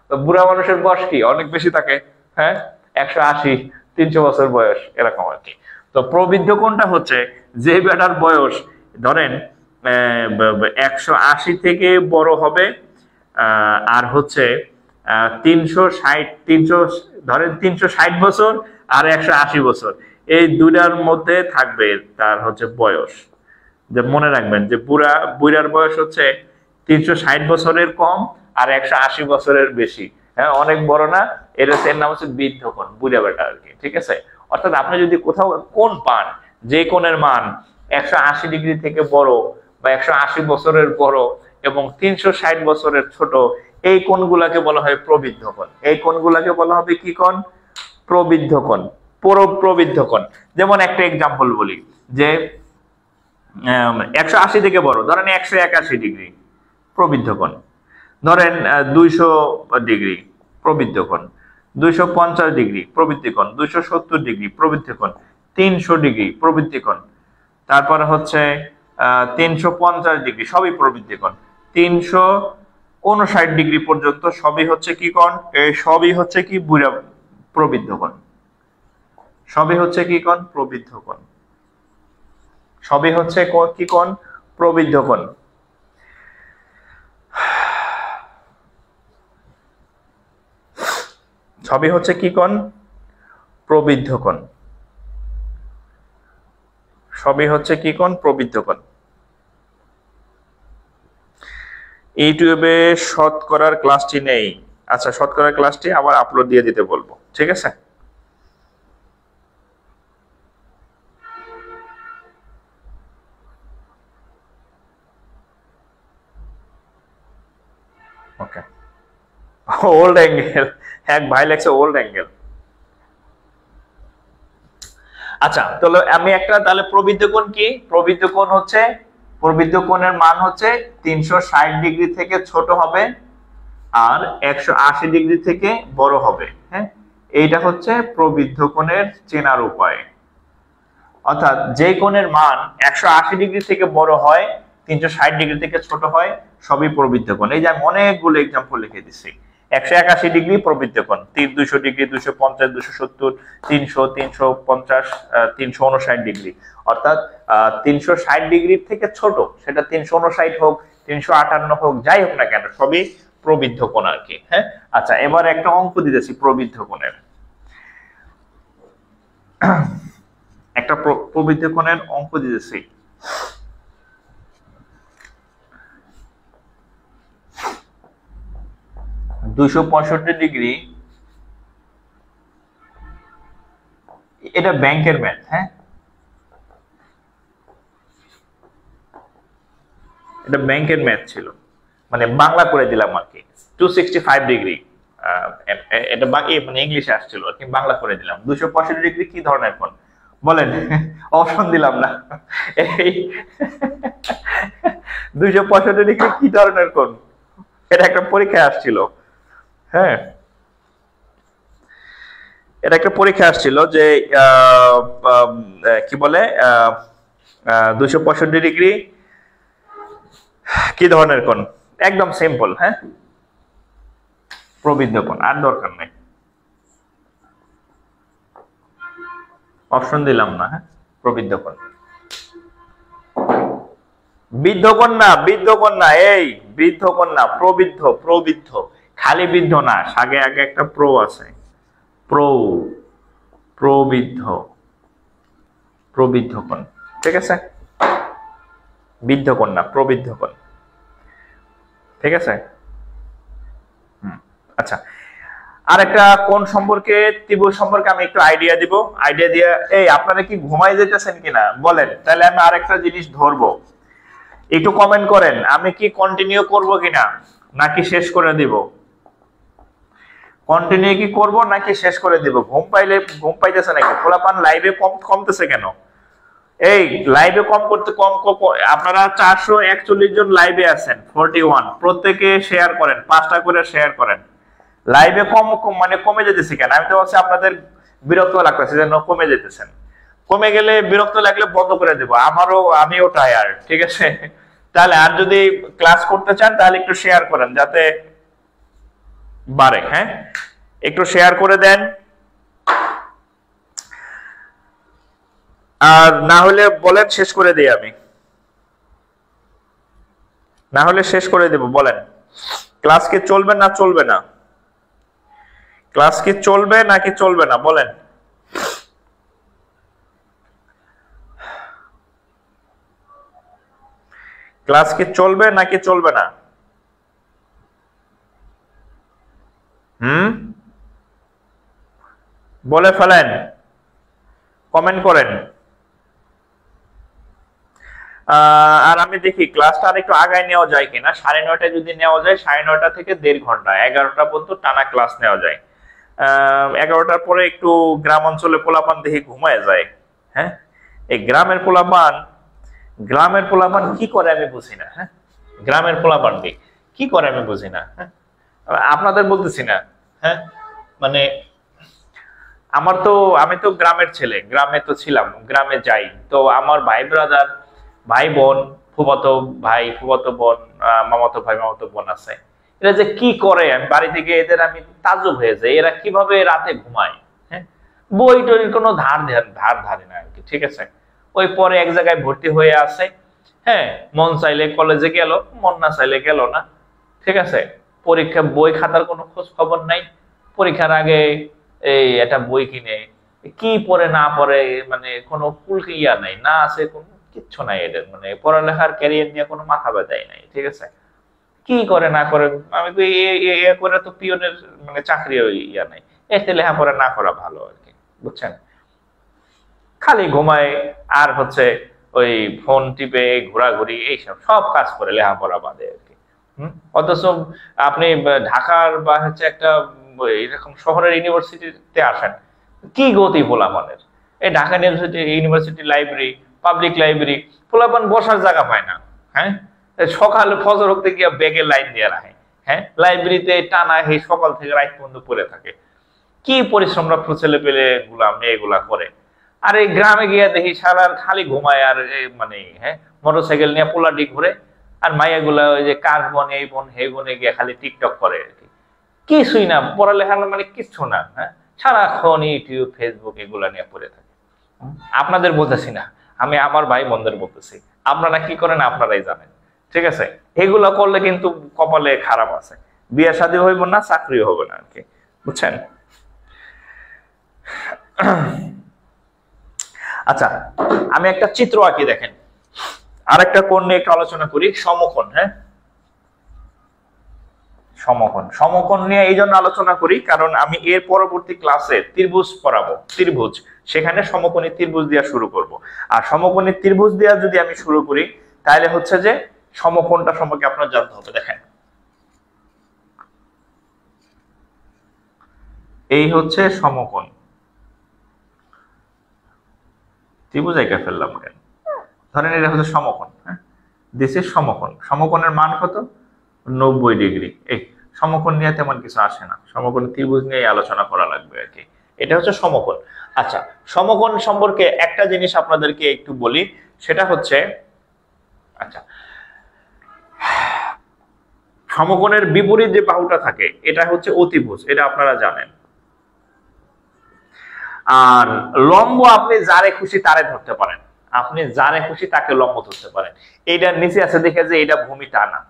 বুড়া মানুষের বয়স কি অনেক বেশি থাকে, হ্যাঁ 180 300 বছর বয়স এরকম আর কি। তো প্রবৃদ্ধ কোণটা হচ্ছে যে বেটার বয়স ধরেন 180 থেকে বড় হবে, আর হচ্ছে 360 বছর আর 180 বছর, এই দুটার মধ্যে থাকবে তার হচ্ছে বয়স। যে মনে রাখবেন যে বুড়ার বয়স হচ্ছে 360 বছরের কম আর 180 বছরের বেশি। হ্যাঁ, অনেক বড় না, এর নাম হচ্ছে বৃদ্ধ কোণ, বুড়া বেটা আর কি, ঠিক আছে? অর্থাৎ আপনি যদি কোথাও কোণ পান যে কোণের মান 180 ডিগ্রি থেকে বড় বা 180 বছরের বড় এবং 360 বছরের ছোট, এই কোণগুলাকে বলা হয় প্রবৃদ্ধ কোণ। এই কোণগুলাকে বলা হবে কি কোণ? প্রবৃদ্ধ কোণ, প্রবৃদ্ধ কোণ। যেমন একটা এক্সাম্পল বলি, যে 180 থেকে বড় ধরেন 181 ডিগ্রি, প্রবৃদ্ধ কোণ। ধরেন 200 ডিগ্রি, প্রবৃদ্ধ কোণ। 250 ডিগ্রি, প্রবৃদ্ধ কোণ। 270 ডিগ্রি, প্রবৃদ্ধ কোণ। 300 ডিগ্রি, প্রবৃদ্ধ কোণ। তারপরে হচ্ছে 350 ডিগ্রি, সবই প্রবৃদ্ধ কোণ। 359 ডিগ্রি পর্যন্ত সবই হচ্ছে কি কোণ? এই সবই হচ্ছে কি? প্রবৃদ্ধ কোণ। সবই হচ্ছে কি কোণ? প্রবৃদ্ধ কোণ। সবই হচ্ছে কি কোণ? প্রবৃদ্ধ কোণ। সবই হচ্ছে কি কোণ? প্রবৃদ্ধ কোণ। সবই হচ্ছে কি কোণ? প্রবৃদ্ধ কোণ। ইউটিউবে শতকরার ক্লাসটি নেই। আচ্ছা, শতকরার ক্লাসটি আবার আপলোড দিয়ে দিতে বলবো, ঠিক আছে? ওকে, ওল্ড অ্যাঙ্গেল, এক ভাই লেখছে ওল্ড অ্যাঙ্গেল। আচ্ছা, তাহলে আমি একটা, তাহলে প্রবৃদ্ধ কোণ কি? প্রবৃদ্ধ কোণ হচ্ছে, প্রবৃদ্ধ কোণের মান হচ্ছে 360 ডিগ্রি থেকে ছোট হবে আর 180 ডিগ্রি থেকে বড় হবে। হ্যাঁ, এইটা হচ্ছে প্রবৃদ্ধ কোণের চেনার উপায়। অর্থাৎ যে কোণের মান 180 ডিগ্রি থেকে বড় হয়, 360 ডিগ্রি থেকে ছোট হয়, সবই প্রবৃদ্ধ কোণ। এই যে আমি অনেকগুলো এক্সাম্পল লিখে দিচ্ছি। 181 ডিগ্রি প্রবৃদ্ধ কোণ, 200 ডিগ্রি, 250, 270, 300, 350, 359 ডিগ্রি, অর্থাৎ 360 ডিগ্রির থেকে ছোট, সেটা 359 হোক, 358 হোক, যাই হোক না কেন, সবই প্রবৃদ্ধ কোণ আর কি। হ্যাঁ, আচ্ছা, এবার একটা অঙ্ক দিতেছি প্রবৃদ্ধ কোণের, একটা প্রবৃদ্ধ কোণের অঙ্ক দিতেছি। $265, এটা ব্যাংকের ম্যাথ। হ্যাঁ, এটা ব্যাংকের ম্যাথ ছিল, মানে বাংলা করে দিলাম আর কি। 265 ডিগ্রি, এটা বাকি মানে ইংলিশে আসছিল আর কি, বাংলা করে দিলাম। 265 ডিগ্রি কি ধরনের কোণ বলেন? অপশন দিলাম না। এই 265 ডিগ্রি কি ধরনের কোণ, এটা একটা পরীক্ষায় আসছিল। হ্যাঁ, এটা একটা পরীক্ষা আসছিল যে কি বলে 265 ডিগ্রি কি ধরনের কোণ, একদম সিম্পল। হ্যাঁ, প্রবৃদ্ধ কোণ, আর দরকার নেই, অপশন দিলাম না। হ্যাঁ, প্রবৃদ্ধ কোণ, বৃদ্ধ কোণ না, বৃদ্ধ কোণ না, এই বৃদ্ধ কোণ না, প্রবৃদ্ধ, প্রবৃদ্ধ, খালি বৃদ্ধ না, আগে আগে একটা প্রো আছে, প্রবৃদ্ধ, প্রবৃদ্ধ কোণ, ঠিক আছে? বৃদ্ধ কোণ না, প্রবৃদ্ধ কোণ, ঠিক আছে? আচ্ছা, আর একটা কোণ সম্পর্কে, ত্রিভুজ সম্পর্কে আমি একটু আইডিয়া দিব। আইডিয়া দিয়ে, এই আপনারা কি ঘুমাই যেতেছেন কিনা বলেন, তাহলে আমি আরেকটা জিনিস ধরবো, একটু কমেন্ট করেন, আমি কি কন্টিনিউ করব কিনা নাকি শেষ করে দিব? কন্টিনিউ কি করব নাকি শেষ করে দিব? ঘুম পাইতেছে নাকি? পোলাপান লাইভে কমতেছে কেন? এই লাইভে কম করতে কম, আপনারা 441 জন লাইভে আছেন, 41, প্রত্যেকে শেয়ার করেন, 5টা করে শেয়ার করেন। লাইভে কম মানে কমে যেতেছে কেন? আমি তো বলছি আপনাদের বিরক্ত লাগতেছে যেন কমে যেতেছেন। কমে গেলে, বিরক্ত লাগলে বন্ধ করে দেব, আমিও টায়ার্ড, ঠিক আছে? তাহলে আর যদি ক্লাস করতে চান তাহলে একটু শেয়ার করেন যাতে বাড়ে। হ্যাঁ, একটু শেয়ার করে দেন, আর না হলে বলেন শেষ করে দিই আমি, না হলে শেষ করে দেব। বলেন, ক্লাস কি চলবে না চলবে না? ক্লাস কি চলবে নাকি চলবে না বলেন? ক্লাস কি চলবে নাকি চলবে না? বলে ফেলেন, কমেন্ট করেন। আর আমি দেখি ক্লাসটা আর একটু আগায় নেওয়া যায় কিনা। 9:30টায় যদি নেওয়া যায়, 9:30 থেকে 1.5 ঘন্টা, 11টা পর্যন্ত টানা ক্লাস নেওয়া যায়। 11টার পরে একটু গ্রাম অঞ্চলে পোলাপান দেখি ঘুমায় যায়। হ্যাঁ, এই গ্রামের পোলাপান কি করে আমি বুঝি না। হ্যাঁ, গ্রামের পোলাপান কি করে আমি বুঝি না। হ্যাঁ, আপনাদের বলতেছি না। হ্যাঁ, মানে আমি তো গ্রামের ছেলে, গ্রামে তো ছিলাম, গ্রামে যাই তো, আমার ভাই ব্রাদার, ভাই বোন, ফুফাতো ভাই, ফুফাতো বোন, মামাতো ভাই, মামাতো বোন আছে। এরা যে কি করে, আমি বাড়ি থেকে এদের আমি তাজ্জব হয়ে যাই, এরা কিভাবে রাতে ঘুমায়। হ্যাঁ, বই টইর কোনো ধার ধারে না আর কি, ঠিক আছে? ওই পরে এক জায়গায় ভর্তি হয়ে আছে। হ্যাঁ, মন চাইলে কলেজে গেল, মন না চাইলে গেল না, ঠিক আছে? পরীক্ষা বই খাতার কোনো খোঁজ খবর নাই। পরীক্ষার আগে এই একটা বই কিনে কি পড়ে না পড়ে, মানে কোনো ইয়া নাই, না আছে কোন কিচ্ছু নাই এদের, মানে পড়ালেখার ক্যারিয়ার নিয়ে কোনো মাথা ব্যথাই নাই, ঠিক আছে? কি করে না করে, আমি তো এ করে তো পিয়নের মানে চাকরি ইয়া নাই, এতে লেখাপড়া না করা ভালো আর কি, বুঝছেন? খালি ঘুমায় আর হচ্ছে ওই ফোন টিপে ঘোরাঘুরি, এইসব সব কাজ করে লেখাপড়া বাদে আর কি। অথচ আপনি ঢাকার বা হচ্ছে একটা এরকম শহরের ইউনিভার্সিটিতে আসেন, কি গতি পোলাপানের! এই Dhaka university library, public library, পোলাপান বসার জায়গা পায় না। হ্যাঁ, সকালে ফজর হতে গিয়ে ব্যাগে লাইন দিয়ে রাখে। হ্যাঁ, লাইব্রেরিতে টানা এই সকাল থেকে রাত পর্যন্ত পড়ে থাকে। কি পরিশ্রমরা ছেলে পেলে গুলা মেয়েগুলা করে। আর এই গ্রামে গিয়ে দেখি সারা খালি ঘুমায় আর মানে, হ্যাঁ, মোটরসাইকেল নিয়ে পোলাডি ঘুরে, আর মাইয়া গুলা ওই যে কাজ বন, এই বন, হে বনে গিয়ে খালি টিকটক করে আর কি। কিছুই না, পড়ালেখা মানে কিছু না। হ্যাঁ, সারাক্ষণ ইউটিউব ফেসবুক এগুলা নিয়ে পড়ে থাকে। আপনাদের বলতেছি না, আমি আমার ভাই বোনদের বলতেছি, আপনারা কি করেন আপনারাই জানেন। ঠিক আছে, এগুলা করলে কিন্তু কপালে খারাপ আছে, বিয়ে শাদী হইব না, চাকরিও হবে না আর কি, বুঝছেন? আচ্ছা, আমি একটা চিত্র আঁকি, দেখেন। আরেকটা কোণ নিয়ে একটু আলোচনা করি, সমকোণ। হ্যাঁ, সমকোণ, সমকোণ নিয়ে এই জন্য আলোচনা করি কারণ আমি এর পরবর্তী ক্লাসে ত্রিভুজ পড়াবো, ত্রিভুজ, সেখানে সমকোণী ত্রিভুজ দিয়ে শুরু করব। আর সমকোণী ত্রিভুজ দিয়ে যদি আমি শুরু করি তাহলে হচ্ছে যে সমকোণটা সম্পর্কে আপনার জানতে হবে। দেখেন, এই হচ্ছে সমকোণ। ত্রিভুজ এঁকে ফেললাম কেন? ধরেন এটা হচ্ছে সমকোণ। হ্যাঁ, দিস ইজ সমকোণ। সমকোণের মান কত? 90 ডিগ্রি। এই সমকোণ নিয়ে তেমন কিছু আসে না, সমকোণ ত্রিভুজ নিয়ে আলোচনা করা লাগবে আর কি। এটা হচ্ছে সমকোণ। আচ্ছা, সমকোণ সম্পর্কে একটা জিনিস আপনাদেরকে একটু বলি, সেটা হচ্ছে, আচ্ছা, সমকোণের বিপরীত যে বাহুটা থাকে এটা হচ্ছে অতিভুজ, এটা আপনারা জানেন। আর লম্ব আপনি যারে খুশি তারে ধরতে পারেন, আপনি যারে খুশি তাকে লম্ব ধরতে পারেন। এটা নিচে আছে দেখে যে এটা ভূমি, তা না।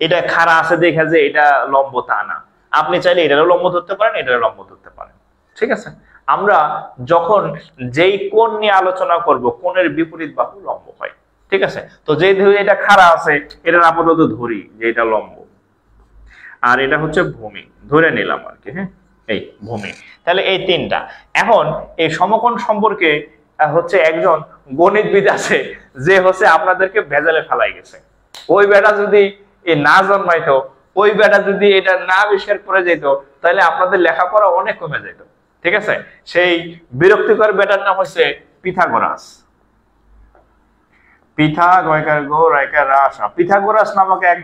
এটা খাড়া আছে দেখে যে এটা লম্ব, তা না। আপনি চাইলে এটারও লম্ব ধরতে পারেন, এটারও লম্ব ধরতে পারেন। ঠিক আছে, আমরা যখন যেই কোণ নিয়ে আলোচনা করব, কোণের বিপরীত বাহু লম্ব হয়। ঠিক আছে, তো যে এটা খাড়া আছে এটার আপাতত ধরি যে এটা লম্ব, আর এটা হচ্ছে ভূমি, ধরে নিলাম আর কি। হ্যাঁ, এই ভূমি। তাহলে এই তিনটা। এখন এই সমকোণ সম্পর্কে হচ্ছে একজন গণিতবিদ আছে যে হচ্ছে আপনাদেরকে ভেজালে ফেলাই গেছে। ওই বেটা যদি না জন্মাইতো, ওই বেটা যদি এটা না আবিষ্কার করে যেত, তাহলে আপনাদের লেখাপড়া অনেক কমে যেত। ঠিক আছে, সেই বিরক্তিকর বেটার নাম হচ্ছে পিথাগোরাস। পিথাগোরাস নামক এক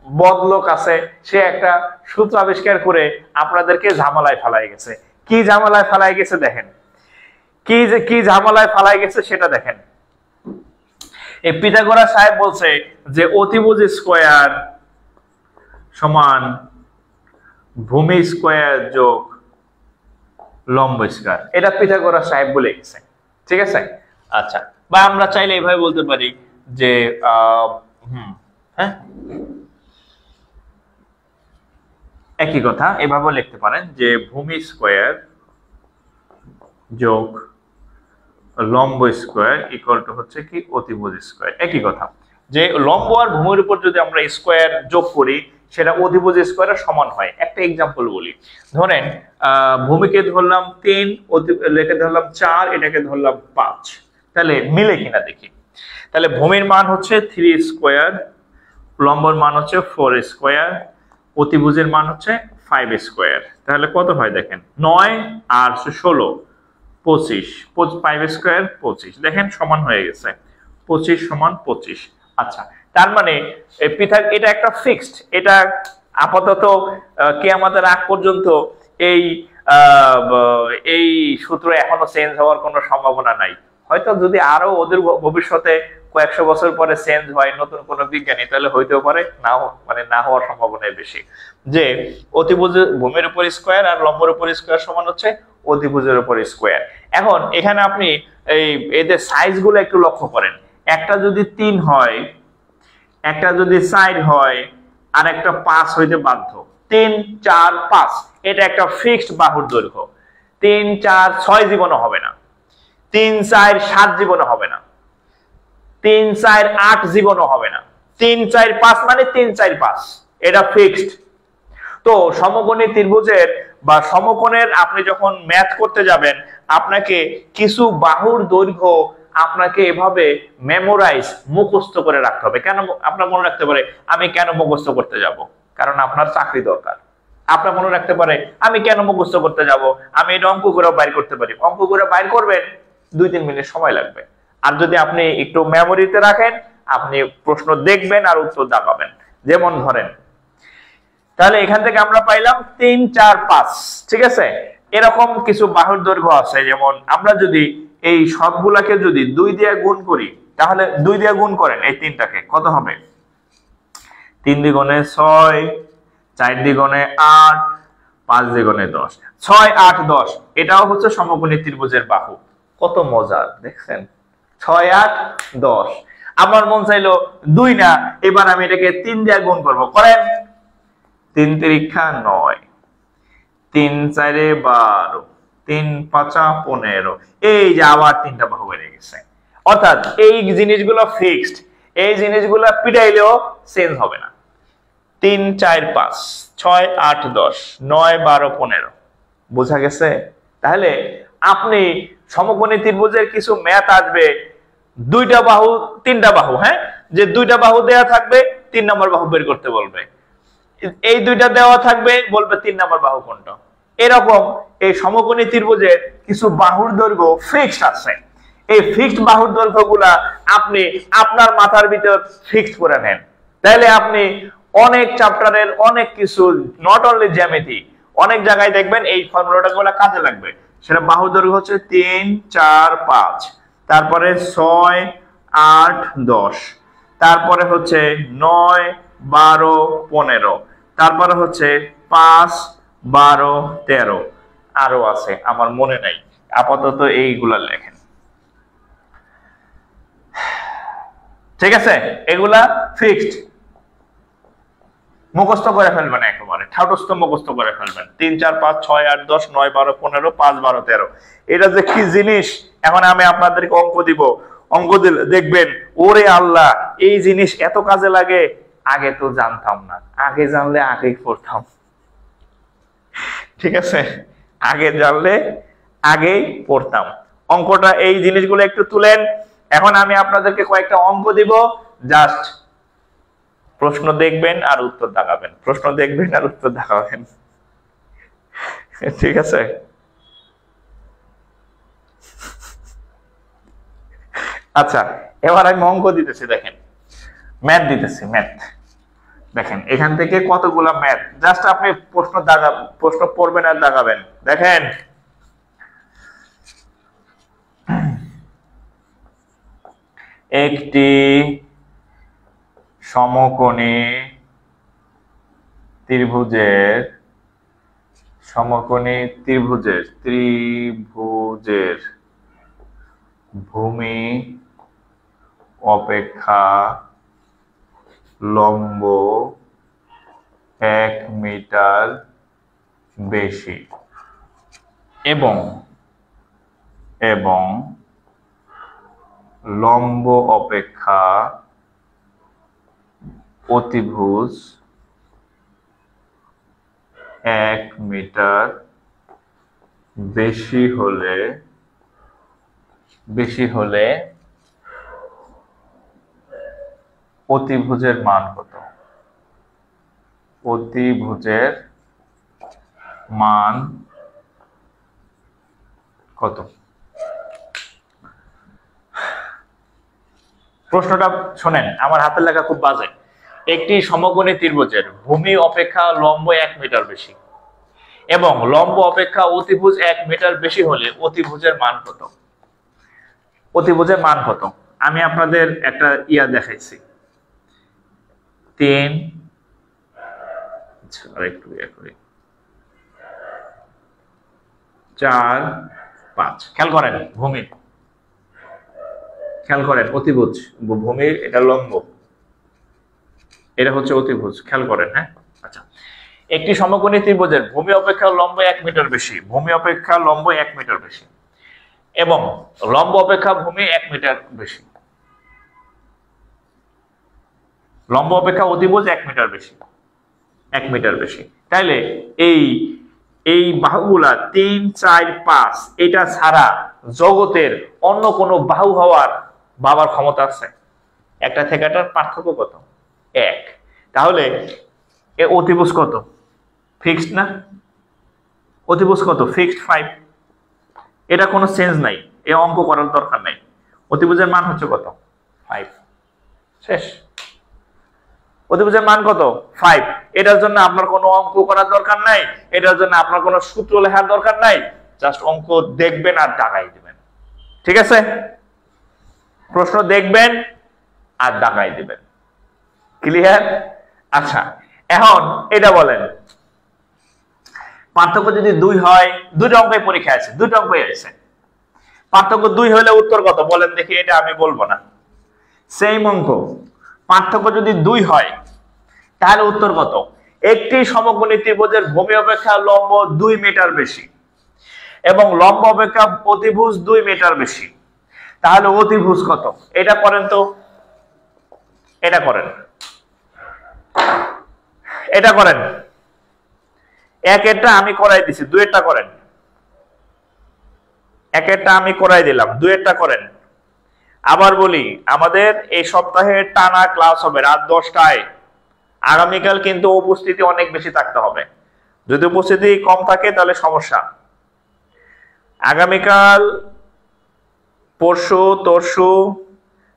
বদলোক আছে, সে একটা সূত্র আবিষ্কার করে আপনাদেরকে ঝামেলায় ফেলাই গেছে। কি ঝামেলায় ফেলাই গেছে দেখেন, কি ঝামেলায় ফেলাই গেছে সেটা দেখেন। এই পিথাগোরাস সাহেব বলছে যে অতিভুজ স্কয়ার সমান ভূমি স্কয়ার যোগ লম্ব স্কয়ার, এটা পিথাগোরাস সাহেব বলে গেছে। ঠিক আছে, আচ্ছা, বা আমরা চাইলে এইভাবে বলতে পারি যে হ্যাঁ, একই কথা এভাবে লিখতে পারেন যে ভূমি স্কয়ার যোগ লম্ব স্কয়ার ইকুয়াল টু হচ্ছে কি অতিভুজ স্কয়ার। একই কথা, যে লম্ব আর ভূমির উপর যদি আমরা স্কয়ার যোগ করি সেটা অতিভুজ স্কয়ারের সমান হয়। একটা এক্সাম্পল বলি, ধরেন ভূমিকে ধরলাম 3, লেখে ধরলাম 4, এটাকে ধরলাম 5, তাহলে মিলে কিনা দেখি। তাহলে ভূমির মান হচ্ছে 3 স্কয়ার, লম্বর মান হচ্ছে 4 স্কয়ার, অতিভুজের মান হচ্ছে 5 স্কয়ার। তাহলে কত হয় দেখেন, 9 আর 16, 25, 5 স্কয়ার 25, দেখেন সমান হয়ে গেছে, 25 সমান 25। আচ্ছা, তার মানে এটা একটা ফিক্সড, এটা আপাতত কিয়ামতের আগ পর্যন্ত এই সূত্র এখনো চেঞ্জ হওয়ার কোনো সম্ভাবনা নাই। হয়তো যদি আরো ওদের ভবিষ্যতে কয়েকশো বছর পরে চেঞ্জ হয় নতুন কোন বিজ্ঞানী, তাহলে হইতেও পারে, নাও মানে না হওয়ার সম্ভাবনাই বেশি। যে অতিভুজ ভূমির উপর স্কয়ার আর লম্বের উপর স্কয়ার সমান হচ্ছে অতিভুজের উপর স্কয়ার। এখন এখানে আপনি এই এদের সাইজ গুলো একটু লক্ষ্য করেন, একটা যদি 3 হয়, একটা যদি 4 হয়, আর একটা 5 হইতে বাধ্য। 3, 4, 5 এটা একটা ফিক্সড বাহুর দৈর্ঘ্য। 3, 4, 6 জীবনও হবে না, 3, 4, 7 জীবনও হবে না, 3, 4, 8 জীবনও হবে না, 3, 4, 5 মানে 3, 4, 5 এটা ফিক্সড। তো সমকোণী ত্রিভুজের বা সমকোণের আপনি যখন ম্যাথ করতে যাবেন, আপনাকে কিছু বাহুর দৈর্ঘ্য আপনাকে এভাবে মেমোরাইজ, মুখস্থ করে রাখতে হবে। কেন আপনার মনে রাখতে পারে, আমি কেন মুখস্থ করতে যাব? কারণ আপনার চাকরি দরকার। আপনার মনে রাখতে পারে, আমি কেন মুখস্থ করতে যাব? আমি এটা অঙ্ক করে বাইর করতে পারি। অঙ্ক করে বাইর করবেন, 2-3 মিনিট সময় লাগবে। আর যদি আপনি একটু মেমোরিতে রাখেন, আপনি প্রশ্ন দেখবেন আর উত্তর দাগাবেন। যেমন ধরেন, তাহলে এখান থেকে আমরা পাইলাম 3, 4, 5, ঠিক আছে। এরকম কিছু বাহুর দৈর্ঘ্য আছে, যেমন আমরা যদি এই সবগুলাকে যদি 2 দিয়ে গুণ করি, তাহলে 2 দিয়ে গুণ করেন এই তিনটাকে, কত হবে? 3 দ্বিগুণে 6, 4 দ্বিগুণে 8, 5 দ্বিগুণে 10, 6 8 10, এটাও হচ্ছে সমকোণী ত্রিভুজের বাহু। কত মজার দেখছেন, 6 8 10। আমার মন চাইলো 2 না, এবার আমি এটাকে 3 দিয়ে গুণ করব, করেন। 3 তিরিক্ষা 9, 3 4 12, 3 5 15, এই যে আবার 3টা বাহু বেড়ে গেছে। অর্থাৎ এই জিনিসগুলো ফিক্সড, এই জিনিসগুলো পিটাইলেও চেঞ্জ হবে না। 3 4 5 6 8 10 9 12 15, বোঝা গেছে? তাহলে আপনি সমকোণী ত্রিভুজের কিছু ম্যাথ আসবে, 2টা বাহু 3টা বাহু, হ্যাঁ, যে 2টা বাহু দেয়া থাকবে, 3 নম্বর বাহু বের করতে বলবে। এই 2টা দেওয়া থাকবে, বলবে 3 নম্বর বাহু কোনটা। এরকম এই সমকোণী ত্রিভুজের কিছু বাহুর দৈর্ঘ্য ফিক্সড আছে। এই ফিক্সড বাহুর দৈর্ঘ্যগুলা আপনি আপনার মাথার ভিতর ফিক্সড করে নেন, তাহলে আপনি অনেক চ্যাপ্টারের অনেক কিছু, নট অনলি জ্যামিতি, অনেক জায়গায় দেখবেন এই ফর্মুলাটাগুলো কাজে লাগবে। সেটা বাহুর দৈর্ঘ্য হচ্ছে 3 4 5, তারপরে 6 8 10, তারপরে হচ্ছে 9 12 15, তারপরে হচ্ছে 5 12 13, আরো আছে আমার মনে নাই, আপাতত এইগুলা লেখেন। ঠিক আছে, এগুলা ফিক্সড, মুখস্থ করে ফেলবেন, একেবারে ঠাউটস্থ মুখস্থ করে ফেলবেন। 3 4 5 6 8 10 9 12 15 5 12 13, এটা যে কি জিনিস। এখন আমি আপনাদেরকে অঙ্ক দিব, অঙ্ক দিলে দেখবেন ওরে আল্লাহ, এই জিনিস এত কাজে লাগে, আগে তো জানতাম না, আগে জানলে আগেই পড়তাম। ঠিক আছে, আগে জানলে আগেই পড়তাম। অঙ্কটা এই জিনিসগুলো একটু তুলেন। এখন আমি আপনাদেরকে কয়েকটা অঙ্ক দিব, জাস্ট প্রশ্ন দেখবেন আর উত্তর দেখাবেন, প্রশ্ন দেখবেন আর উত্তর দেখাবেন। ঠিক আছে, আচ্ছা এবার আমি অঙ্ক দিতেছি, দেখেন ম্যাথ দিতেছি, ম্যাথ দেখেন এখান থেকে কতগুলা ম্যাথ, জাস্ট আপনি প্রশ্ন পড়বেন আর দেখাবেন। দেখেন একটি সমকোণী ত্রিভুজের ভূমি অপেক্ষা লম্ব 1 মিটার বেশি এবং লম্ব অপেক্ষা অতিভুজ 1 মিটার বেশি হলে অতিভুজের মান কত? অতিভুজের মান কত? প্রশ্নটা শোনেন, আমার হাতের লেখা খুব বাজে। একটি সমকোণী ত্রিভুজের ভূমি অপেক্ষা লম্ব 1 মিটার বেশি এবং লম্ব অপেক্ষা অতিভুজ 1 মিটার বেশি হলে অতিভুজের মান কত? অতিভুজের মান কত? আমি আপনাদের একটা ইয়া দেখাইছি, 3 একটু 4 5, খেয়াল করেন ভূমি, খেয়াল করেন অতিভুজ, ভূমির এটা লম্ব, এটা হচ্ছে অতিভুজ, খেয়াল করেন। হ্যাঁ, আচ্ছা, একটি সমকোণী ত্রিভুজের ভূমি অপেক্ষা লম্ব 1 মিটার বেশি, ভূমি অপেক্ষা লম্ব 1 মিটার বেশি এবং লম্ব অপেক্ষা ভূমি 1 মিটার বেশি, লম্ব অপেক্ষা অতিভুজ 1 মিটার বেশি, 1 মিটার বেশি। তাইলে এই বাহুগুলা 3 4 5 এটা ছাড়া জগতের অন্য কোনো বাহু হওয়ার বাবার ক্ষমতা আছে? একটা থেকে এটার পার্থক্য কত? 1। তাহলে এ অতিভুজ কত? ফিক্সড না? অতিভুজ কত? ফিক্সড 5। এটা কোনো চেঞ্জ নাই, এই অঙ্ক করার দরকার নাই। অতিভুজের মান হচ্ছে কত? 5। শেষ। অতিভুজের মান কত? 5। এটার জন্য আপনার কোনো অঙ্ক করার দরকার নাই, এটার জন্য আপনার কোনো সূত্র লেখার দরকার নাই, জাস্ট অঙ্ক দেখবেন আর দাগাই দিবেন। ঠিক আছে, প্রশ্ন দেখবেন আর দাগাই দিবেন। ক্লিয়ার? আচ্ছা, এখন এটা বলেন পার্থক্য যদি 2 হয়, দুটো অঙ্কই পরীক্ষা আছে, দুটো অঙ্কই আছে, পার্থক্য 2 হলে উত্তর কত বলেন দেখি? এটা আমি বলবো না, সেম অঙ্ক, পার্থক্য যদি 2 হয় তাহলে উত্তর কত? একটি সমকোণী ত্রিভুজের ভূমি অপেক্ষা লম্ব 2 মিটার বেশি এবং লম্ব অপেক্ষা অতিভুজ 2 মিটার বেশি, তাহলে অতিভুজ কত? এটা করেন তো, এটা করেন, এটা করেন। একেরটা আমি করাই দিছি, দুইয়েরটা করেন। একেরটা আমি করাই দিলাম, দুইয়েরটা করেন। আবার বলি, আমাদের এই সপ্তাহে টানা ক্লাস হবে রাত 10টায়। আগামীকাল কিন্তু উপস্থিতি অনেক বেশি থাকতে হবে, যদি উপস্থিতি কম থাকে তাহলে সমস্যা। আগামীকাল, পরশু, তরশু,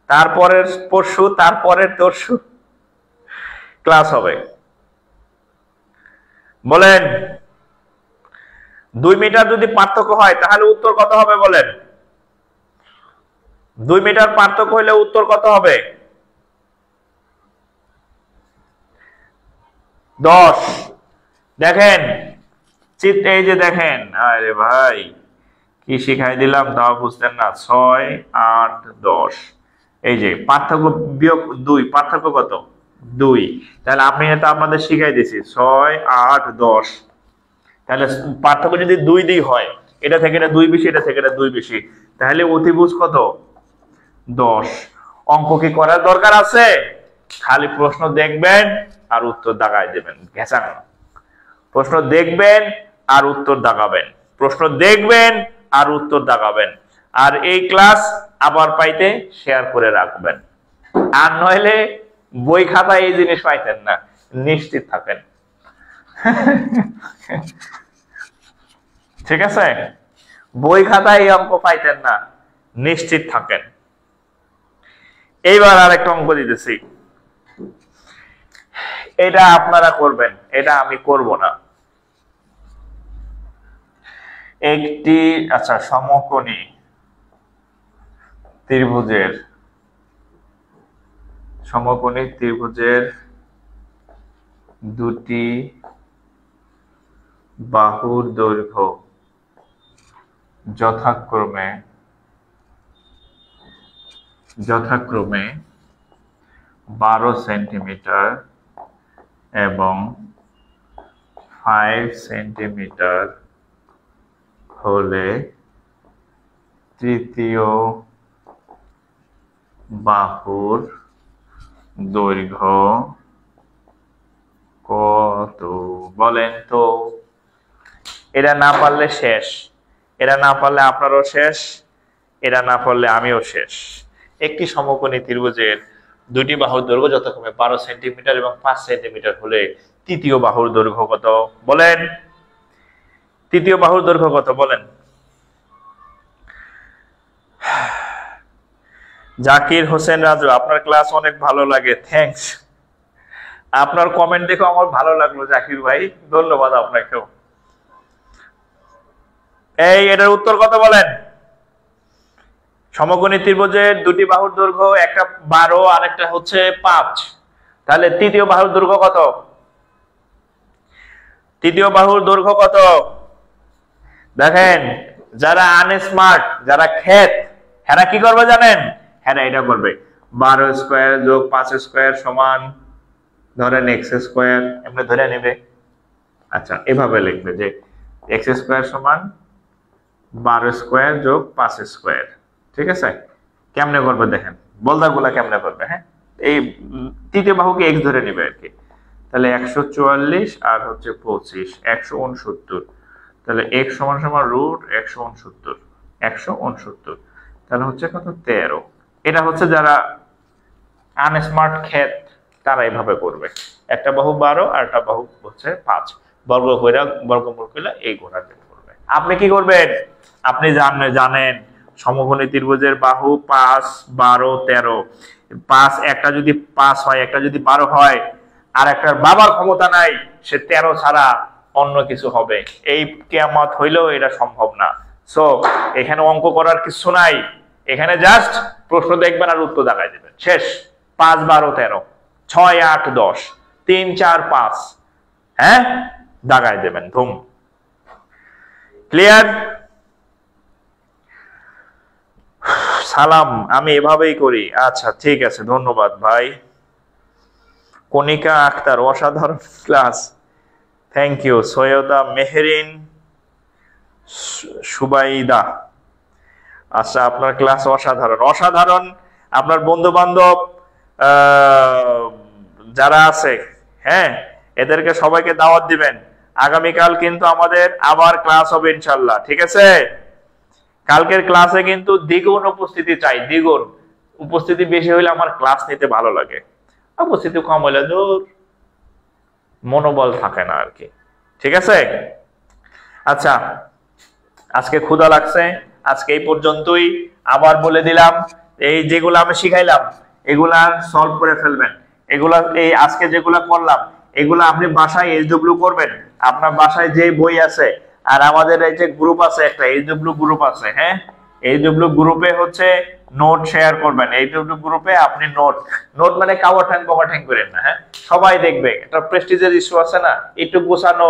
তারপরের পরশু, তারপরের তরশু ক্লাস হবে। বলেন 2 মিটার যদি পার্থক্য হয় তাহলে উত্তর কত হবে বলেন? 2 মিটার পার্থক্য হলে উত্তর কত হবে? 10। দেখেন এই যে দেখেন, আরে ভাই কি শিখাই দিলাম তাও বুঝতেন না। 6, 8, 10, এই যে পার্থক্য বিয়োগ 2, পার্থক্য কত? 2। তাহলে আপনি এটা আপনাদের শিখাই দিয়েছি 6, 8, 10। তাহলে পার্থক্য যদি 2 হয়, এটা থেকে এটা 2 বেশি, এটা থেকে এটা 2 বেশি, তাহলে অতিভুজ কত? 10। অঙ্ক কি করার দরকার আছে? খালি প্রশ্ন দেখবেন আর উত্তর দাগায় দেবেন, ঘেঁচানো। প্রশ্ন দেখবেন আর উত্তর দাগাবেন, প্রশ্ন দেখবেন আর উত্তর দাগাবেন। আর এই ক্লাস আবার পাইতে শেয়ার করে রাখবেন, আর নইলে বই খাতায় এই জিনিস পাইতেন না, নিশ্চিত থাকেন। ঠিক আছে, বই খাতায় এই অঙ্ক পাইতেন না, নিশ্চিত থাকেন। এইবার আরেকটা অঙ্ক দিতেছি, এটা আপনারা করবেন, এটা আমি করব না। একটি সমকোণী ত্রিভুজের দুটি বাহুর দৈর্ঘ্য যথাক্রমে 12 সেন্টিমিটার এবং 5 সেন্টিমিটার হলে তৃতীয় বাহুর দৈর্ঘ্য কত বলেন তো? এটা না পারলে শেষ, এটা না পারলে আপনারও শেষ, এটা না পারলে আমিও শেষ। একটি সমকোণী ত্রিভুজের দুটি বাহুর দৈর্ঘ্য যথাক্রমে 12 সেন্টিমিটার এবং 5 সেন্টিমিটার হলে তৃতীয় বাহুর দৈর্ঘ্য কত বলেন? তৃতীয় বাহুর দৈর্ঘ্য কত বলেন? জাকির হোসেন রাজু, আপনার ক্লাস অনেক ভালো লাগে, থ্যাঙ্কস। আপনার কমেন্ট দেখে আমার ভালো লাগলো জাকির ভাই, ধন্যবাদ আপনাকেও। এটার উত্তর কত বলেন? সমকোণী ত্রিভুজের দুটি বাহুর দৈর্ঘ্য, একটা 12 আর একটা হচ্ছে 5, তাহলে তৃতীয় বাহুর দৈর্ঘ্য কত? তৃতীয় বাহুর দৈর্ঘ্য কত? দেখেন, যারা আনস্মার্ট, যারা খেত, হেরা কি করবে জানেন? হেরা এটা করবে 12 স্কয়ার যোগ 5 স্কয়ার সমান ধরেন x স্কয়ার, এমনি ধরে নেবে। আচ্ছা, এভাবে লিখবে যে x স্কয়ার সমান 12 স্কয়ার যোগ 5 স্কয়ার। ঠিক আছে, কেমনে করবে দেখেন, বলদাগুলা কেমনে করবে। হ্যাঁ, এই তৃতীয় বাহুকে x ধরে নেবে আর কি। তাহলে 144 আর হচ্ছে 25, 169। তাহলে x সমান সমান রুট 169, তাহলে হচ্ছে কত? 13। এটা হচ্ছে যারা আনস্মার্ট খেত তারা এইভাবে করবে, একটা বাহু 12 আর একটা বাহু হচ্ছে 5, বর্গমূল কইরা এই গোড়াতে করবে। আপনি কি করবেন? আপনি জানেন সমকোণী ত্রিভুজের বাহু 5, 12, 13। 5 একটা যদি 5 হয়, একটা যদি 12 হয়, আর একটার বাবার ক্ষমতা নাই, সে 13 ছাড়া অন্য কিছু হবে। এই কিয়ামত হইলেও এটা সম্ভব না। সো এখানে অঙ্ক করার কিছু নাই, এখানে জাস্ট প্রশ্ন দেখবেন আর উত্তর দেখাই দেবেন, শেষ। 5, 12, 13, 6, 8, 10, 3, 4, 5, হ্যাঁ, দাগাই দেবেন, ধুম। ক্লিয়ার? সালাম, আমি এভাবেই করি। আচ্ছা ঠিক আছে, ধন্যবাদ ভাই। কণিকা আক্তার, অসাধারণ class, thank you. Syeda Meherin Subaida, আচ্ছা আপনার ক্লাস অসাধারণ অসাধারণ। আপনার বন্ধু বান্ধব যারা আছে, হ্যাঁ, এদেরকে সবাইকে দাওয়াত দিবেন। আগামীকাল কিন্তু আমাদের আবার ক্লাস হবে ইনশাল্লাহ, ঠিক আছে? কালকের ক্লাসে কিন্তু দ্বিগুণ উপস্থিতি চাই, দ্বিগুণ উপস্থিতি বেশি হইলে আমার ক্লাস নিতে ভালো লাগে, উপস্থিতি কম হইলে দূর মনোবল থাকে না আর কি, ঠিক আছে? আচ্ছা, আজকে ক্ষুধা লাগছে, আজকে এই পর্যন্তই। আবার বলে দিলাম, এই যেগুলো আমি শিখাইলাম এগুলা সলভ করে ফেলবেন। এগুলা এই আজকে যেগুলা করলাম এগুলা আপনি বাসায় এইচডব্লিউ করবেন। আপনার বাসায় যে বই আছে, আর আমাদের এই যে গ্রুপ আছে, একটা এইচডব্লিউ গ্রুপ আছে, হ্যাঁ, এইচডব্লিউ গ্রুপে হচ্ছে নোট শেয়ার করবেন। এইচডব্লিউ গ্রুপে আপনি নোট নোট মানে কাওয়া ঠ্যাং বকা ঠ্যাং করেন না, হ্যাঁ, সবাই দেখবে। একটা প্রেস্টিজের ইস্যু আছে না, একটু গোছানো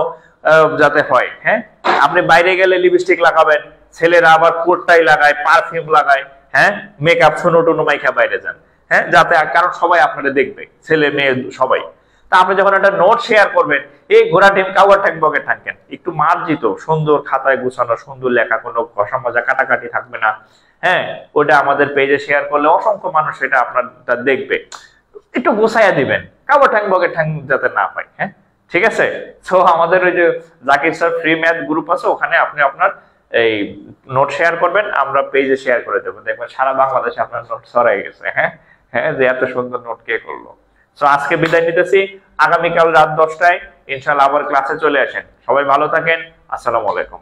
যাতে হয়, হ্যাঁ। আপনি বাইরে গেলে লিপস্টিক লাগাবেন, ছেলেরা আবার কোটটাই লাগায়, পারফিউম লাগায়, হ্যাঁ, মেকআপ সোনো টোনো মাইখা বাইরে যান, হ্যাঁ, যাতে, কারণ সবাই আপনারা দেখবে, ছেলে মেয়ে সবাই। তা আপনি যখন একটা নোট শেয়ার করবেন, এই ঘোড়া টিম কাওয়া ঠ্যাং বকে থাকেন, একটু মার্জিত সুন্দর খাতায় গুছানো, সুন্দর লেখা, কোনো ঘষা মজা কাটাকাটি থাকবে না, হ্যাঁ। ওটা আমাদের পেজে শেয়ার করলে অসংখ্য মানুষ এটা আপনারটা দেখবে। একটু গোছাইয়া দিবেন, কাওয়া ঠ্যাং বকে ঠ্যাং যাতে না হয়, হ্যাঁ, ঠিক আছে? তো আমাদের ওই যে Zakir sir free math group আছে, ওখানে আপনি আপনার এই নোট শেয়ার করবেন, আমরা পেজে শেয়ার করে দেবো, দেখবেন সারা বাংলাদেশে আপনার নোট ছড়াই গেছে, হ্যাঁ হ্যাঁ, যে এত সুন্দর নোট কে করলো। তো আজকে বিদায় নিতেছি, আগামীকাল রাত 10টায় ইনশাআল্লাহ আবার ক্লাসে চলে আসেন। সবাই ভালো থাকেন, আসসালামু আলাইকুম।